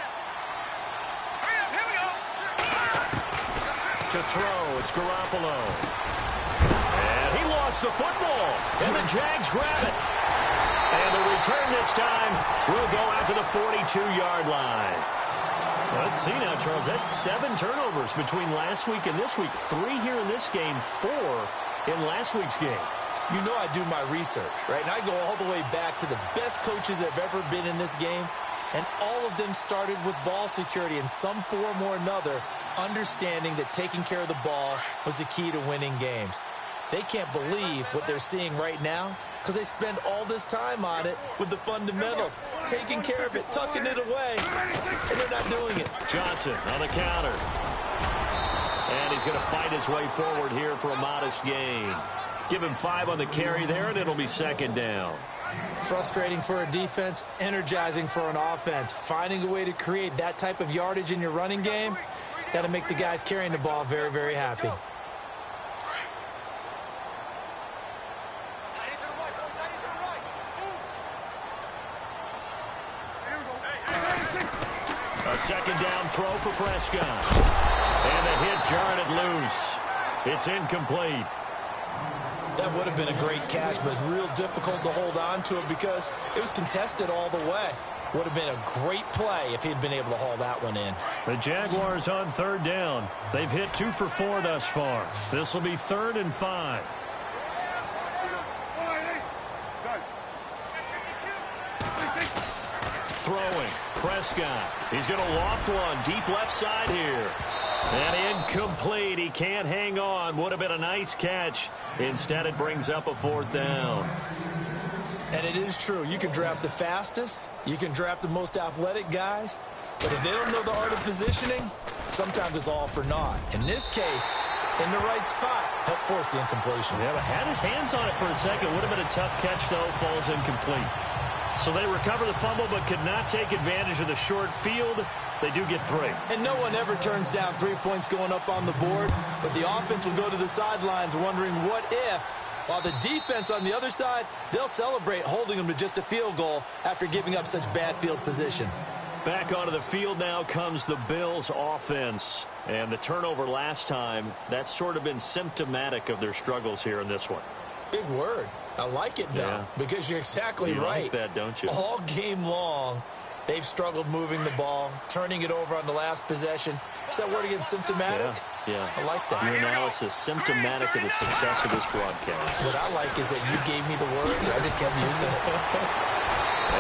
To throw, it's Garoppolo. And he lost the football. And the Jags grab it. And the return this time will go out to the 42-yard line. Let's see now, Charles. That's 7 turnovers between last week and this week. 3 here in this game, 4 in last week's game. You know I do my research, right? And I go all the way back to the best coaches that have ever been in this game. And all of them started with ball security in some form or another, understanding that taking care of the ball was the key to winning games. They can't believe what they're seeing right now because they spend all this time on it with the fundamentals, taking care of it, tucking it away, and they're not doing it. Johnson on the counter. And he's going to fight his way forward here for a modest gain. Give him 5 on the carry there, and it'll be second down. Frustrating for a defense, energizing for an offense. Finding a way to create that type of yardage in your running game, that'll make the guys carrying the ball very, very happy. A second down throw for Prescott. And the hit jarred it loose. It's incomplete. That would have been a great catch, but it's real difficult to hold on to it because it was contested all the way. Would have been a great play if he'd been able to haul that one in. The Jaguars on third down. They've hit 2 for 4 thus far. This will be 3rd and 5. Throwing. Prescott. He's going to loft one deep left side here. And incomplete. He can't hang on. Would have been a nice catch. Instead, it brings up a 4th down. And it is true. You can draft the fastest. You can draft the most athletic guys. But if they don't know the art of positioning, sometimes it's all for naught. In this case, in the right spot, helped force the incompletion. Yeah, but had his hands on it for a second. Would have been a tough catch, though. Falls incomplete. So they recover the fumble but could not take advantage of the short field. They do get 3. And no one ever turns down 3 points going up on the board. But the offense will go to the sidelines wondering what if. While the defense on the other side, they'll celebrate holding them to just a field goal after giving up such bad field position. Back onto the field now comes the Bills offense. And the turnover last time, that's sort of been symptomatic of their struggles here in this one. Big word. I like it, though, because you're exactly right. You like that, don't you? All game long, they've struggled moving the ball, turning it over on the last possession. Is that word again, symptomatic? Yeah. I like that. Your analysis, symptomatic of the success of this broadcast. What I like is that you gave me the word, I just kept using it.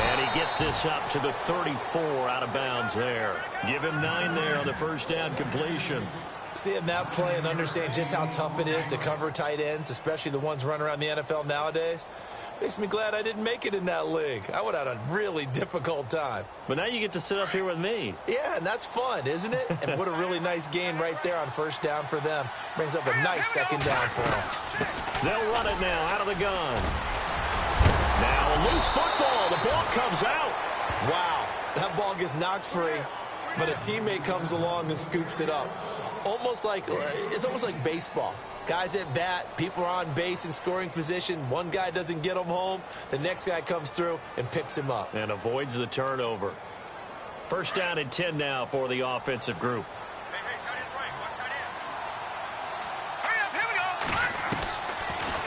And he gets this up to the 34 out of bounds there. Give him 9 there on the first down completion. Seeing that play and understand just how tough it is to cover tight ends, especially the ones running around the NFL nowadays, makes me glad I didn't make it in that league. I would have had a really difficult time. But now you get to sit up here with me. Yeah, and that's fun, isn't it? And what a really nice gain right there on first down for them. Brings up a nice second down for them. They'll run it now out of the gun. Now a loose football. The ball comes out. Wow, that ball gets knocked free, but a teammate comes along and scoops it up. It's almost like baseball. Guys at bat, people are on base in scoring position. One guy doesn't get him home. The next guy comes through and picks him up. And avoids the turnover. First down and 10 now for the offensive group.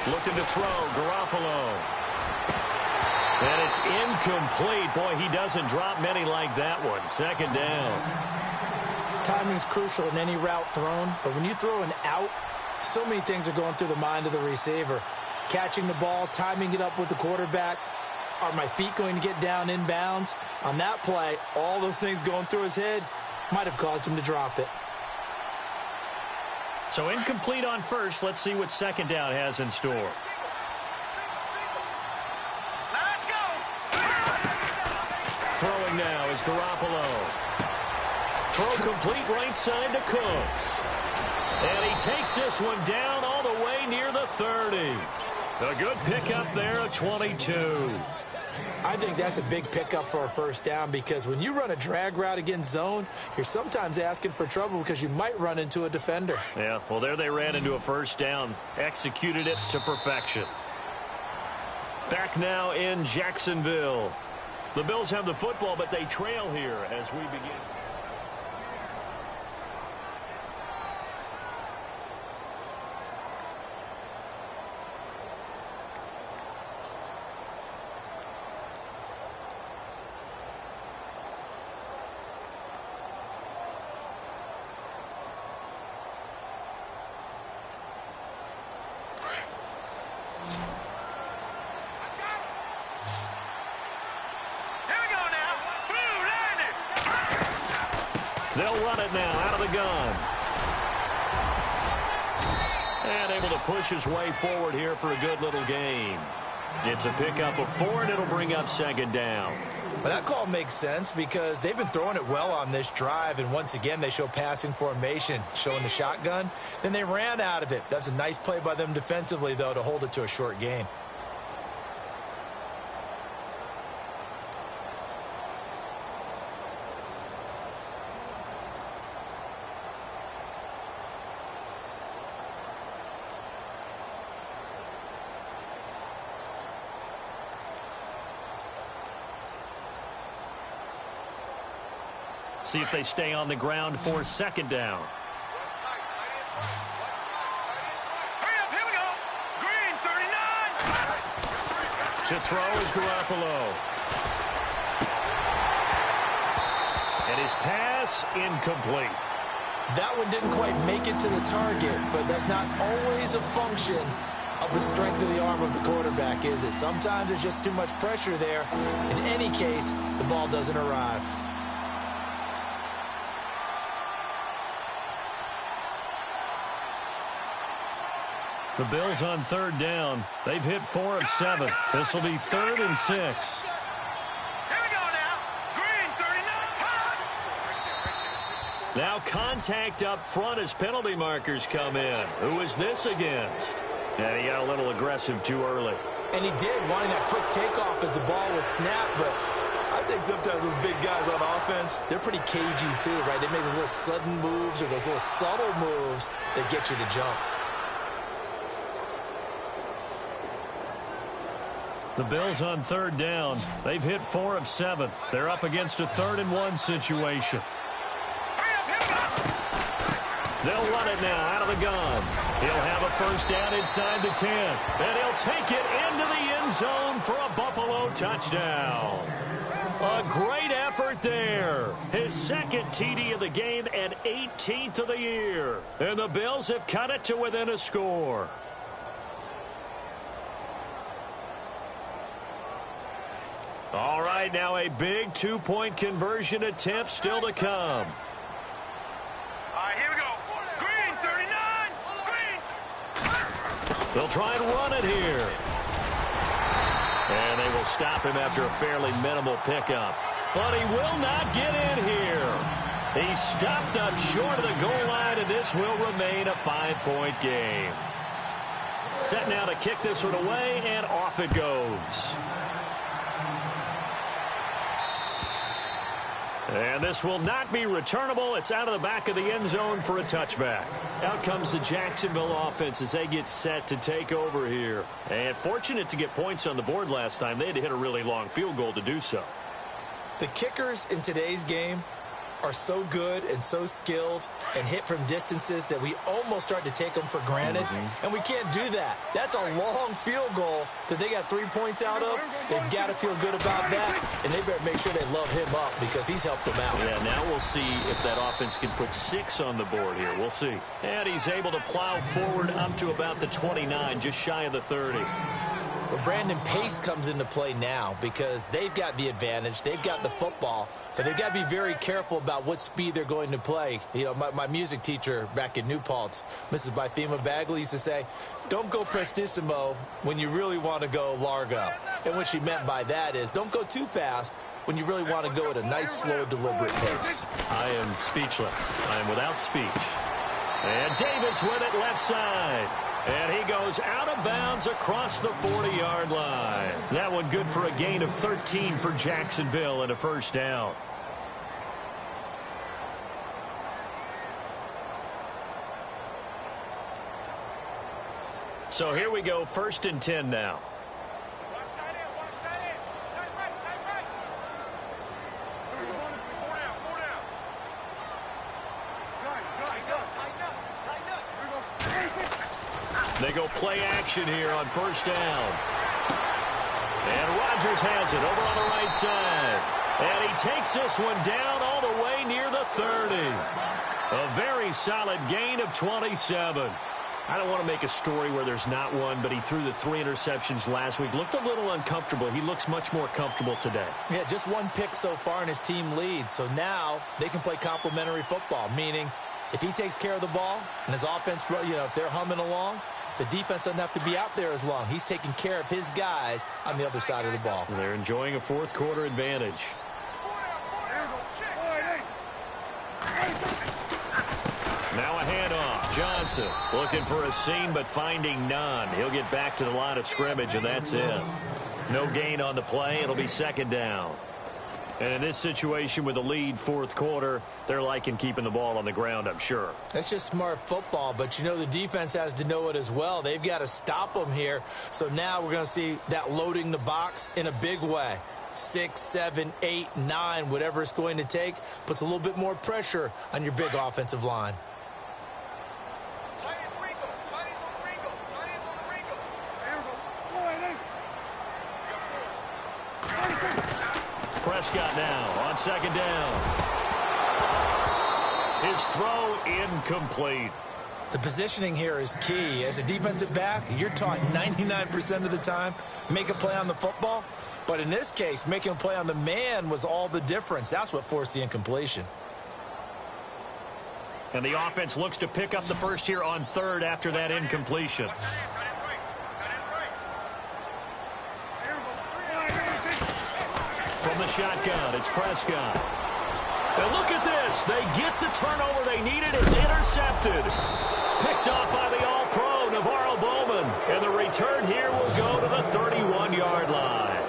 Looking to throw, Garoppolo. And it's incomplete. Boy, he doesn't drop many like that one. Second down. Timing's crucial in any route thrown, but when you throw an out, so many things are going through the mind of the receiver. Catching the ball, timing it up with the quarterback. Are my feet going to get down in bounds? On that play, all those things going through his head might have caused him to drop it. So incomplete on first. Let's see what second down has in store. Let's go. Throwing now is Garoppolo. Throw complete right side to Cooks. And he takes this one down all the way near the 30. A good pickup there at 22. I think that's a big pickup for a first down because when you run a drag route against zone, you're sometimes asking for trouble because you might run into a defender. Yeah, well, there they ran into a first down. Executed it to perfection. Back now in Jacksonville. The Bills have the football, but they trail here as we begin. They'll run it now out of the gun. And able to push his way forward here for a good little gain. It's a pickup of 4, and it'll bring up second down. But that call makes sense because they've been throwing it well on this drive, and once again they show passing formation, showing the shotgun. Then they ran out of it. That's a nice play by them defensively, though, to hold it to a short gain. See if they stay on the ground for second down. Hurry up, here we go. Green, 39. To throw is Garoppolo. And his pass incomplete. That one didn't quite make it to the target, but that's not always a function of the strength of the arm of the quarterback, is it? Sometimes there's just too much pressure there. In any case, the ball doesn't arrive. The Bills on third down. They've hit 4 of 7. This will be 3rd and 6. Here we go now. Green, 39. Now contact up front as penalty markers come in. Who is this against? And he got a little aggressive too early. And he did, wanting that quick takeoff as the ball was snapped, but I think sometimes those big guys on offense, they're pretty cagey too, right? They make those little sudden moves or those little subtle moves that get you to jump. The Bills on third down. They've hit 4 of 7. They're up against a 3rd and 1 situation. They'll run it now out of the gun. He'll have a first down inside the 10. And he'll take it into the end zone for a Buffalo touchdown. A great effort there. His second TD of the game and 18th of the year. And the Bills have cut it to within a score. All right, now a big 2-point conversion attempt still to come. All right, here we go. Green, 39. Green. They'll try and run it here. And they will stop him after a fairly minimal pickup. But he will not get in here. He's stopped up short of the goal line, and this will remain a 5-point game. Set now to kick this one away, and off it goes. And this will not be returnable. It's out of the back of the end zone for a touchback. Out comes the Jacksonville offense as they get set to take over here. And fortunate to get points on the board last time. They had to hit a really long field goal to do so. The kickers in today's game are so good and so skilled and hit from distances that we almost start to take them for granted. And we can't do that. That's a long field goal that they got 3 points out of. They've got to feel good about that, and they better make sure they love him up because he's helped them out. Yeah, now we'll see if that offense can put 6 on the board here. We'll see. And he's able to plow forward up to about the 29, just shy of the 30. Well, Brandon, pace comes into play now because they've got the advantage. They've got the football, but they've got to be very careful about what speed they're going to play. You know, my music teacher back in New Paltz, Mrs. Bythema Bagley, used to say, don't go prestissimo when you really want to go largo. And what she meant by that is don't go too fast when you really want to go at a nice, slow, deliberate pace. I am speechless. I am without speech. And Davis with it left side. And he goes out of bounds across the 40-yard line. That one good for a gain of 13 for Jacksonville and a first down. So here we go, 1st and 10 now. They go play action here on first down. And Rodgers has it over on the right side. And he takes this one down all the way near the 30. A very solid gain of 27. I don't want to make a story where there's not one, but he threw the 3 interceptions last week. Looked a little uncomfortable. He looks much more comfortable today. Yeah, just 1 pick so far and his team leads. So now they can play complementary football, meaning if he takes care of the ball and his offense, if they're humming along, the defense doesn't have to be out there as long. He's taking care of his guys on the other side of the ball. And they're enjoying a fourth-quarter advantage. Now a handoff. Johnson looking for a seam but finding none. He'll get back to the line of scrimmage, and that's it. No gain on the play. It'll be second down. And in this situation with the lead fourth quarter, they're liking keeping the ball on the ground, I'm sure. That's just smart football, but the defense has to know it as well. They've got to stop them here. So now we're going to see that loading the box in a big way. 6, 7, 8, 9, whatever it's going to take, puts a little bit more pressure on your big offensive line. Prescott now on second down. His throw incomplete. The positioning here is key. As a defensive back, you're taught 99% of the time, make a play on the football. But in this case, making a play on the man was all the difference. That's what forced the incompletion. And the offense looks to pick up the first here on third after that incompletion. From the shotgun, it's Prescott. And look at this. They get the turnover they needed. It's intercepted. Picked off by the All-Pro, Navarro Bowman. And the return here will go to the 31-yard line.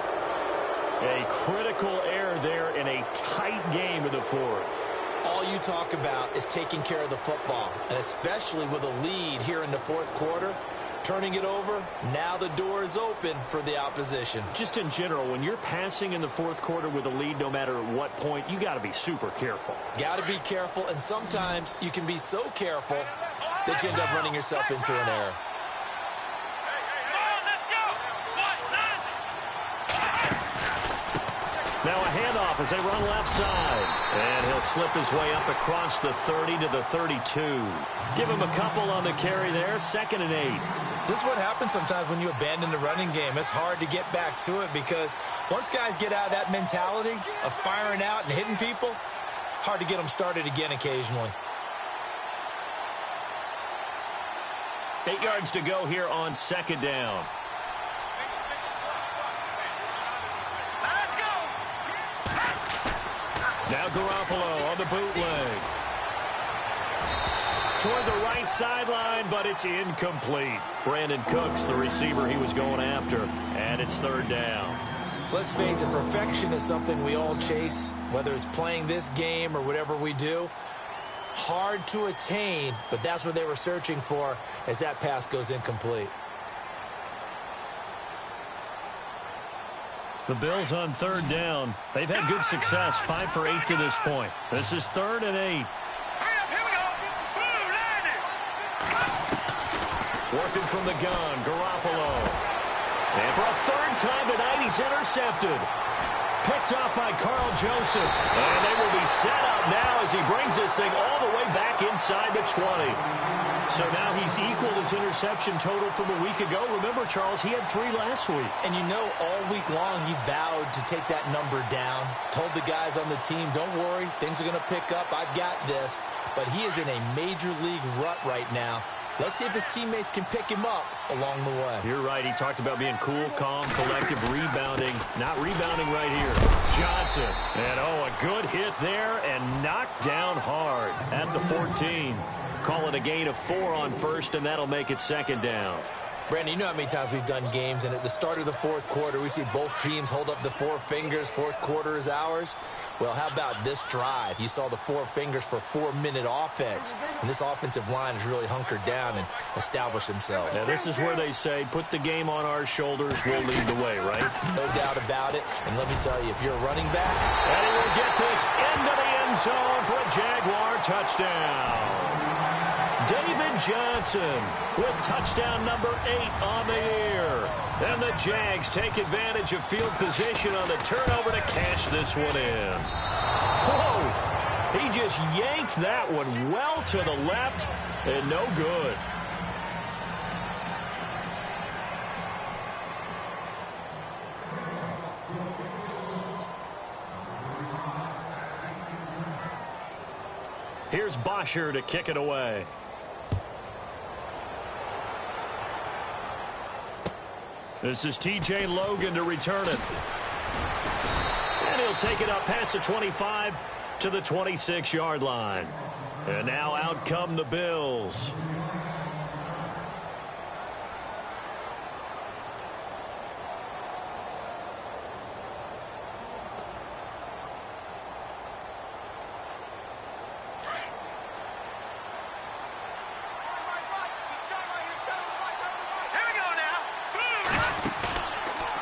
A critical error there in a tight game in the fourth. All you talk about is taking care of the football, and especially with a lead here in the fourth quarter. Turning it over, now the door is open for the opposition. Just in general, when you're passing in the fourth quarter with a lead, no matter at what point, you got to be super careful. Got to be careful, and sometimes you can be so careful that you end up running yourself into an error. Now a handoff as they run left side. And he'll slip his way up across the 30 to the 32. Give him a couple on the carry there, 2nd and 8. This is what happens sometimes when you abandon the running game. It's hard to get back to it because once guys get out of that mentality of firing out and hitting people, hard to get them started again occasionally. 8 yards to go here on second down. Now Garoppolo on the bootleg. Toward the right sideline, but it's incomplete. Brandon Cooks, the receiver he was going after, and it's third down. Let's face it, perfection is something we all chase, whether it's playing this game or whatever we do. Hard to attain, but that's what they were searching for as that pass goes incomplete. The Bills on third down. They've had good success, 5 for 8 to this point. This is 3rd and 8. Working from the gun, Garoppolo. And for a third time tonight, he's intercepted. Picked off by Carl Joseph. And they will be set up now as he brings this thing all the way back inside the 20. So now he's equaled his interception total from a week ago. Remember, Charles, he had 3 last week. And all week long he vowed to take that number down. Told the guys on the team, don't worry, things are going to pick up. I've got this. But he is in a major league rut right now. Let's see if his teammates can pick him up along the way. You're right. He talked about being cool, calm, collective, rebounding. Not rebounding right here. Johnson. And, a good hit there and knocked down hard at the 14. Call it a gain of 4 on first, and that'll make it second down. Brandon, you know how many times we've done games, and at the start of the fourth quarter, we see both teams hold up the 4 fingers, fourth quarter is ours. Well, how about this drive? You saw the 4 fingers for 4-minute offense, and this offensive line has really hunkered down and established themselves. Yeah, this is where they say, put the game on our shoulders, we'll lead the way, right? No doubt about it, and let me tell you, if you're a running back... And he will get this into the end zone for a Jaguar touchdown. David Johnson with touchdown number 8 on the year. And the Jags take advantage of field position on the turnover to cash this one in. Whoa! He just yanked that one well to the left and no good. Here's Bosher to kick it away. This is T.J. Logan to return it. And he'll take it up past the 25 to the 26-yard line. And now out come the Bills.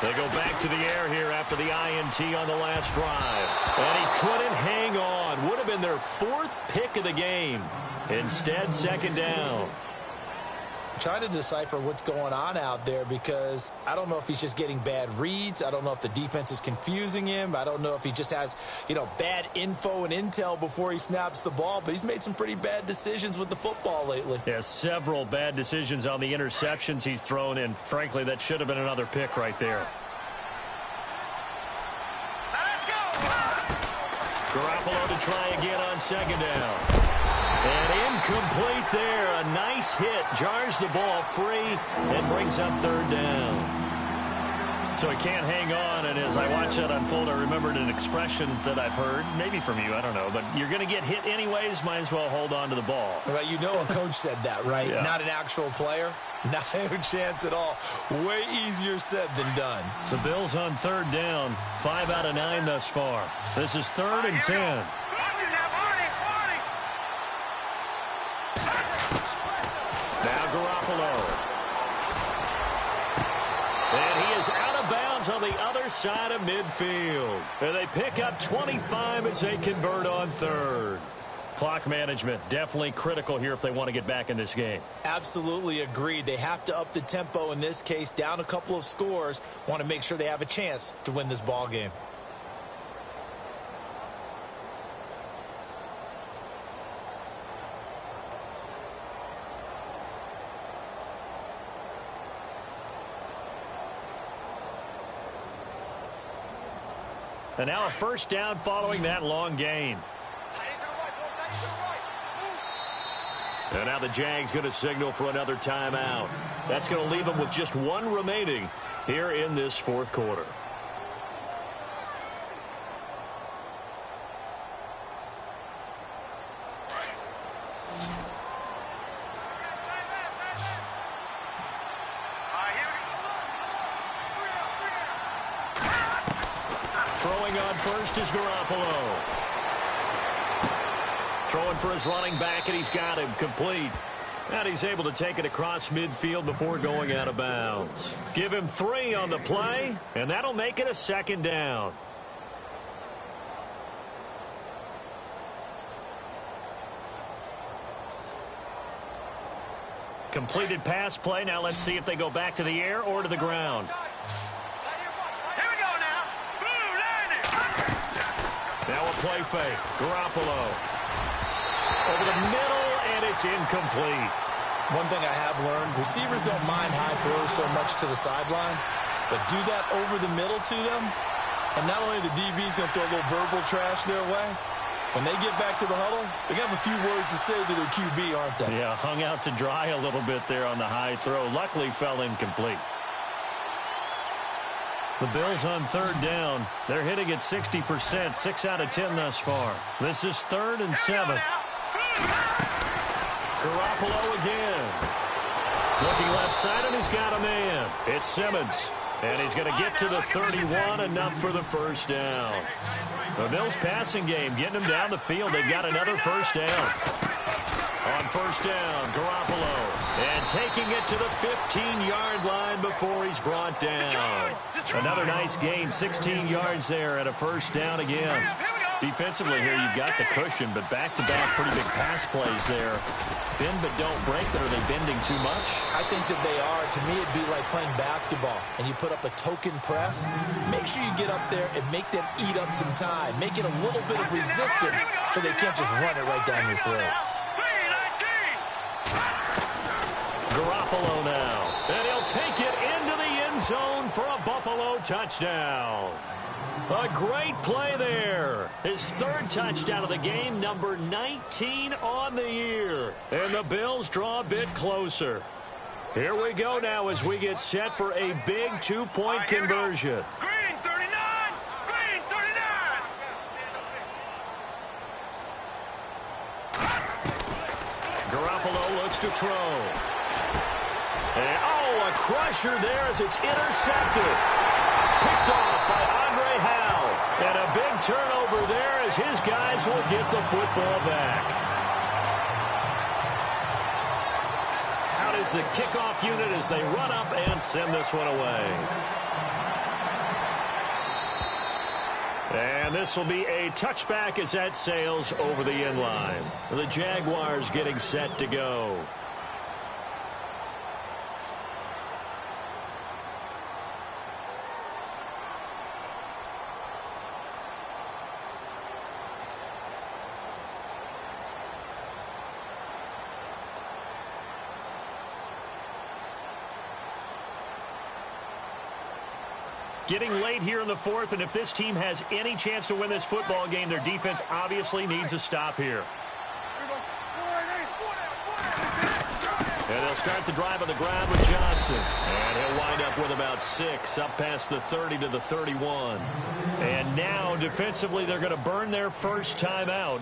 They go back to the air here after the INT on the last drive. And he couldn't hang on. Would have been their 4th pick of the game. Instead, second down. I'm trying to decipher what's going on out there because I don't know if he's just getting bad reads. I don't know if the defense is confusing him. I don't know if he just has, bad info and intel before he snaps the ball. But he's made some pretty bad decisions with the football lately. Yeah, several bad decisions on the interceptions he's thrown, and frankly, that should have been another pick right there. Let's go! Garoppolo to try again on second down. And incomplete there. A nice hit. Jars the ball free and brings up third down. So he can't hang on, and as I watch that unfold, I remembered an expression that I've heard, maybe from you, I don't know, but you're going to get hit anyways, might as well hold on to the ball. Right, a coach said that, right? Yeah. Not an actual player. No chance at all. Way easier said than done. The Bills on third down, 5 out of 9 thus far. This is 3rd and 10. Now Garoppolo. And he is out of bounds on the other side of midfield. And they pick up 25 as they convert on third. Clock management definitely critical here if they want to get back in this game. Absolutely agreed. They have to up the tempo in this case, down a couple of scores. Want to make sure they have a chance to win this ball game. And now a first down following that long gain. And now the Jags going to signal for another timeout. That's going to leave them with just 1 remaining here in this 4th quarter. Throwing on first is Garoppolo. Throwing for his running back, and he's got him complete. And he's able to take it across midfield before going out of bounds. Give him 3 on the play, and that'll make it a second down. Completed pass play. Now let's see if they go back to the air or to the ground. Now a play fake. Garoppolo. Over the middle, and it's incomplete. One thing I have learned, receivers don't mind high throws so much to the sideline, but do that over the middle to them, and not only the DB's going to throw a little verbal trash their way, when they get back to the huddle, they have a few words to say to their QB, aren't they? Yeah, hung out to dry a little bit there on the high throw. Luckily fell incomplete. The Bills on third down. They're hitting at 60%, 6 out of 10 thus far. This is 3rd and 7. Garoppolo again. Looking left side, and he's got a man. It's Simmons. And he's going to get to the 31, enough for the first down. The Bills passing game, getting them down the field. They've got another first down. On first down, Garoppolo. And taking it to the 15-yard line before he's brought down. Another nice gain, 16 yards there at a first down again. Defensively here, you've got the cushion, but back-to-back pretty big pass plays there. Bend but don't break, but are they bending too much? I think that they are. To me, it'd be like playing basketball, and you put up a token press. Make sure you get up there and make them eat up some time. Make it a little bit of resistance so they can't just run it right down your throat. Garoppolo now. And he'll take it into the end zone for a Buffalo touchdown. A great play there. His third touchdown of the game, number 19 on the year. And the Bills draw a bit closer. Here we go now as we get set for a big two-point conversion. Green 39! Green 39! Garoppolo looks to throw. And, a crusher there as it's intercepted. Picked off by Andre Howe. And a big turnover there as his guys will get the football back. Out is the kickoff unit as they run up and send this one away. And this will be a touchback as that sails over the end line. The Jaguars getting set to go. Getting late here in the fourth, and if this team has any chance to win this football game, their defense obviously needs a stop here. And they'll start the drive on the ground with Johnson. And he'll wind up with about 6, up past the 30 to the 31. And now, defensively, they're going to burn their first time out.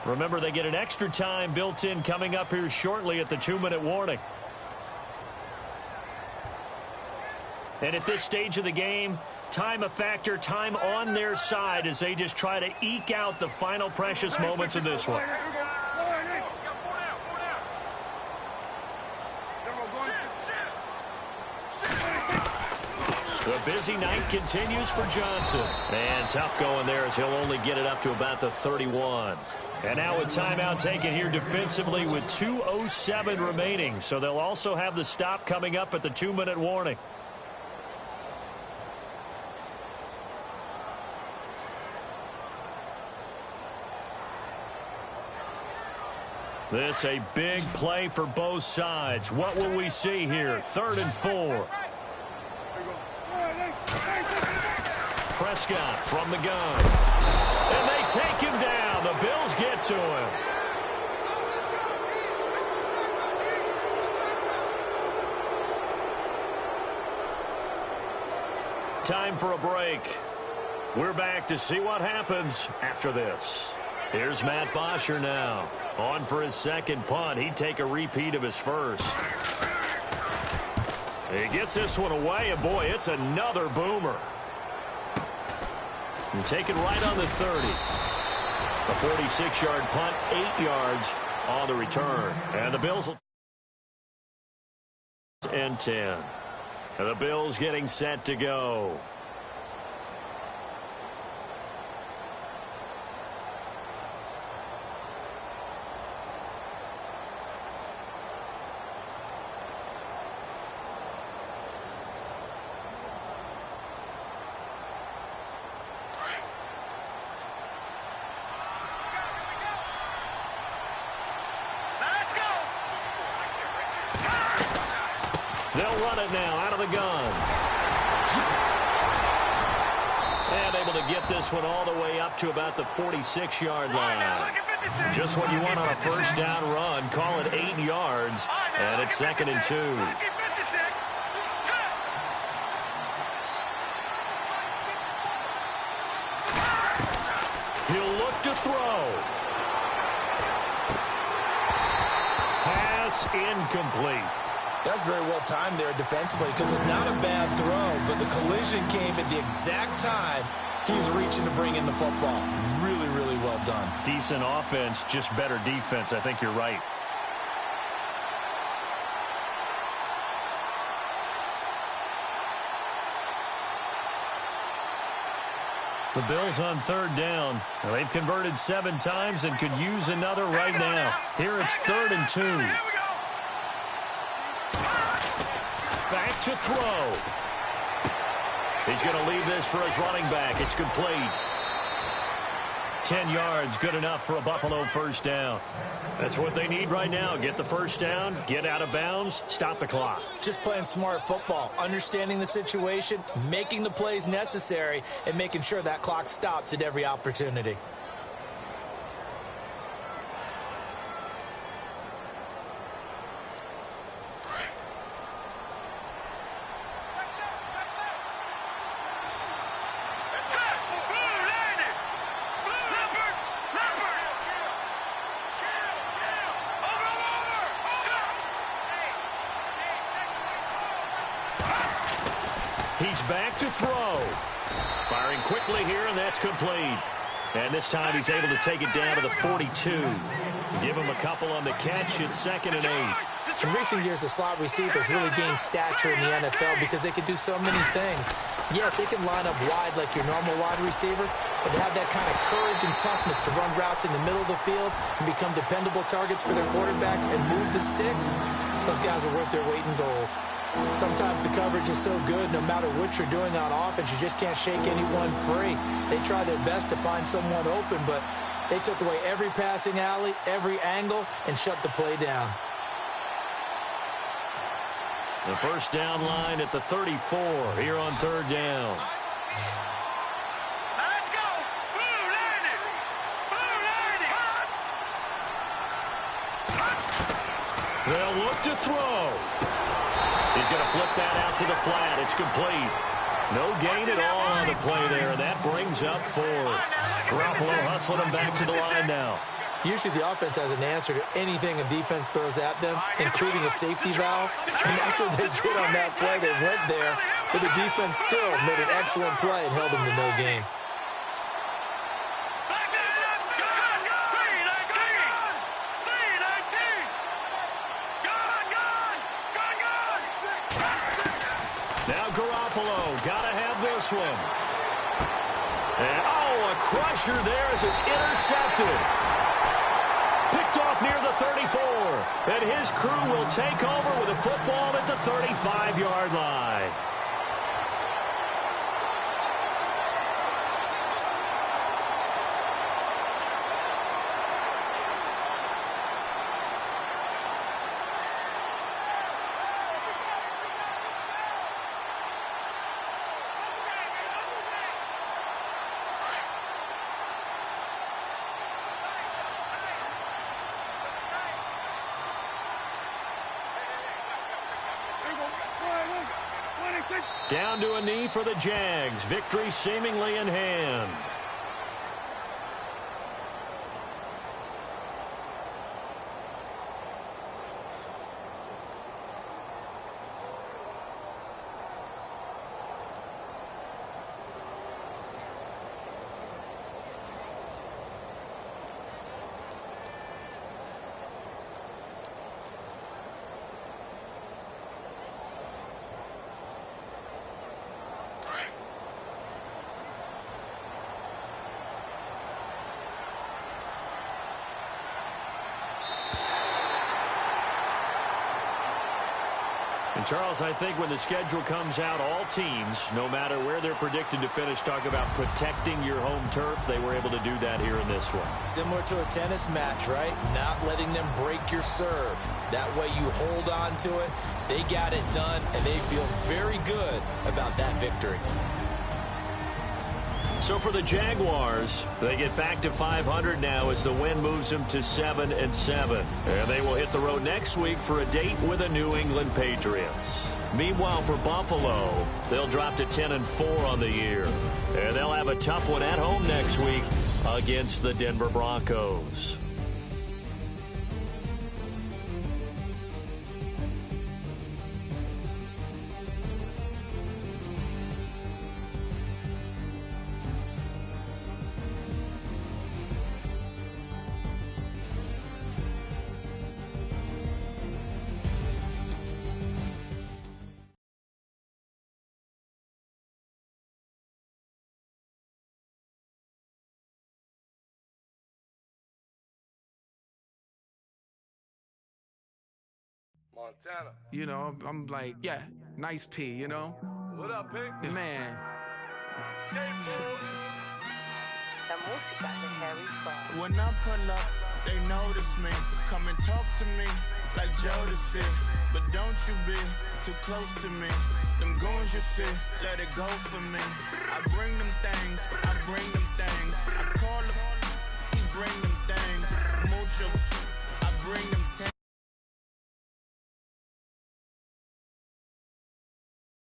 Remember, they get an extra time built in coming up here shortly at the 2-minute warning. And at this stage of the game, time a factor, time on their side as they just try to eke out the final precious moments of this one. The busy night continues for Johnson. And tough going there as he'll only get it up to about the 31. And now a timeout taken here defensively with 2:07 remaining. So they'll also have the stop coming up at the 2-minute warning. This a big play for both sides. What will we see here? 3rd and 4. Prescott from the gun. And they take him down. The Bills get to him. Time for a break. We're back to see what happens after this. Here's Matt Bosher now. On for his second punt. He'd take a repeat of his first. He gets this one away, and boy, it's another boomer. And taken right on the 30. A 46-yard punt, 8 yards on the return. And the Bills will... and 10. And the Bills getting set to go. They'll run it now out of the gun. And able to get this one all the way up to about the 46-yard line. Just what you want on a first down run. Call it 8 yards. And it's 2nd and 2. He'll look to throw. Pass incomplete. That's very well timed there defensively because it's not a bad throw, but the collision came at the exact time he was reaching to bring in the football. Really, really well done. Decent offense, just better defense. I think you're right. The Bills on 3rd down. Well, they've converted 7 times and could use another right now. Here it's 3rd and 2. Back to throw. He's going to leave this for his running back. It's complete. 10 yards, good enough for a Buffalo first down. That's what they need right now. Get the first down, get out of bounds, stop the clock. Just playing smart football, understanding the situation, making the plays necessary, and making sure that clock stops at every opportunity. He's back to throw. Firing quickly here, and that's complete. And this time he's able to take it down to the 42. Give him a couple on the catch. It's 2nd and 8. In recent years, the slot receivers really gained stature in the NFL because they can do so many things. Yes, they can line up wide like your normal wide receiver, but to have that kind of courage and toughness to run routes in the middle of the field and become dependable targets for their quarterbacks and move the sticks, those guys are worth their weight in gold. Sometimes the coverage is so good, no matter what you're doing on offense, you just can't shake anyone free. They try their best to find someone open, but they took away every passing alley, every angle, and shut the play down. The first down line at the 34 here on 3rd down. Let's go! Blue landed! Blue landed! They'll look to throw. He's going to flip that out to the flat. It's complete. No gain at all on the play there, and that brings up 4th. Garoppolo hustling him back to the line now. Usually the offense has an answer to anything a defense throws at them, including a safety valve. And that's what they did on that play. They went there, but the defense still made an excellent play and held them to no gain. Now Garoppolo, gotta have this one. And, a crusher there as it's intercepted. Picked off near the 34. And his crew will take over with a football at the 35-yard line. Down to a knee for the Jags. Victory seemingly in hand. And Charles, I think when the schedule comes out, all teams, no matter where they're predicted to finish, talk about protecting your home turf. They were able to do that here in this one. Similar to a tennis match, right? Not letting them break your serve. That way you hold on to it. They got it done, and they feel very good about that victory. So for the Jaguars, they get back to 500 now as the win moves them to 7-7. And they will hit the road next week for a date with the New England Patriots. Meanwhile, for Buffalo, they'll drop to 10-4 on the year. And they'll have a tough one at home next week against the Denver Broncos. Montana. You know, I'm like, yeah, nice P, you know? What up, Pink? Man. Skateboard. la música de Harry Fraud. When I pull up, they notice me. Come and talk to me like Jodeci. But don't you be too close to me. Them goons you see, let it go for me. I bring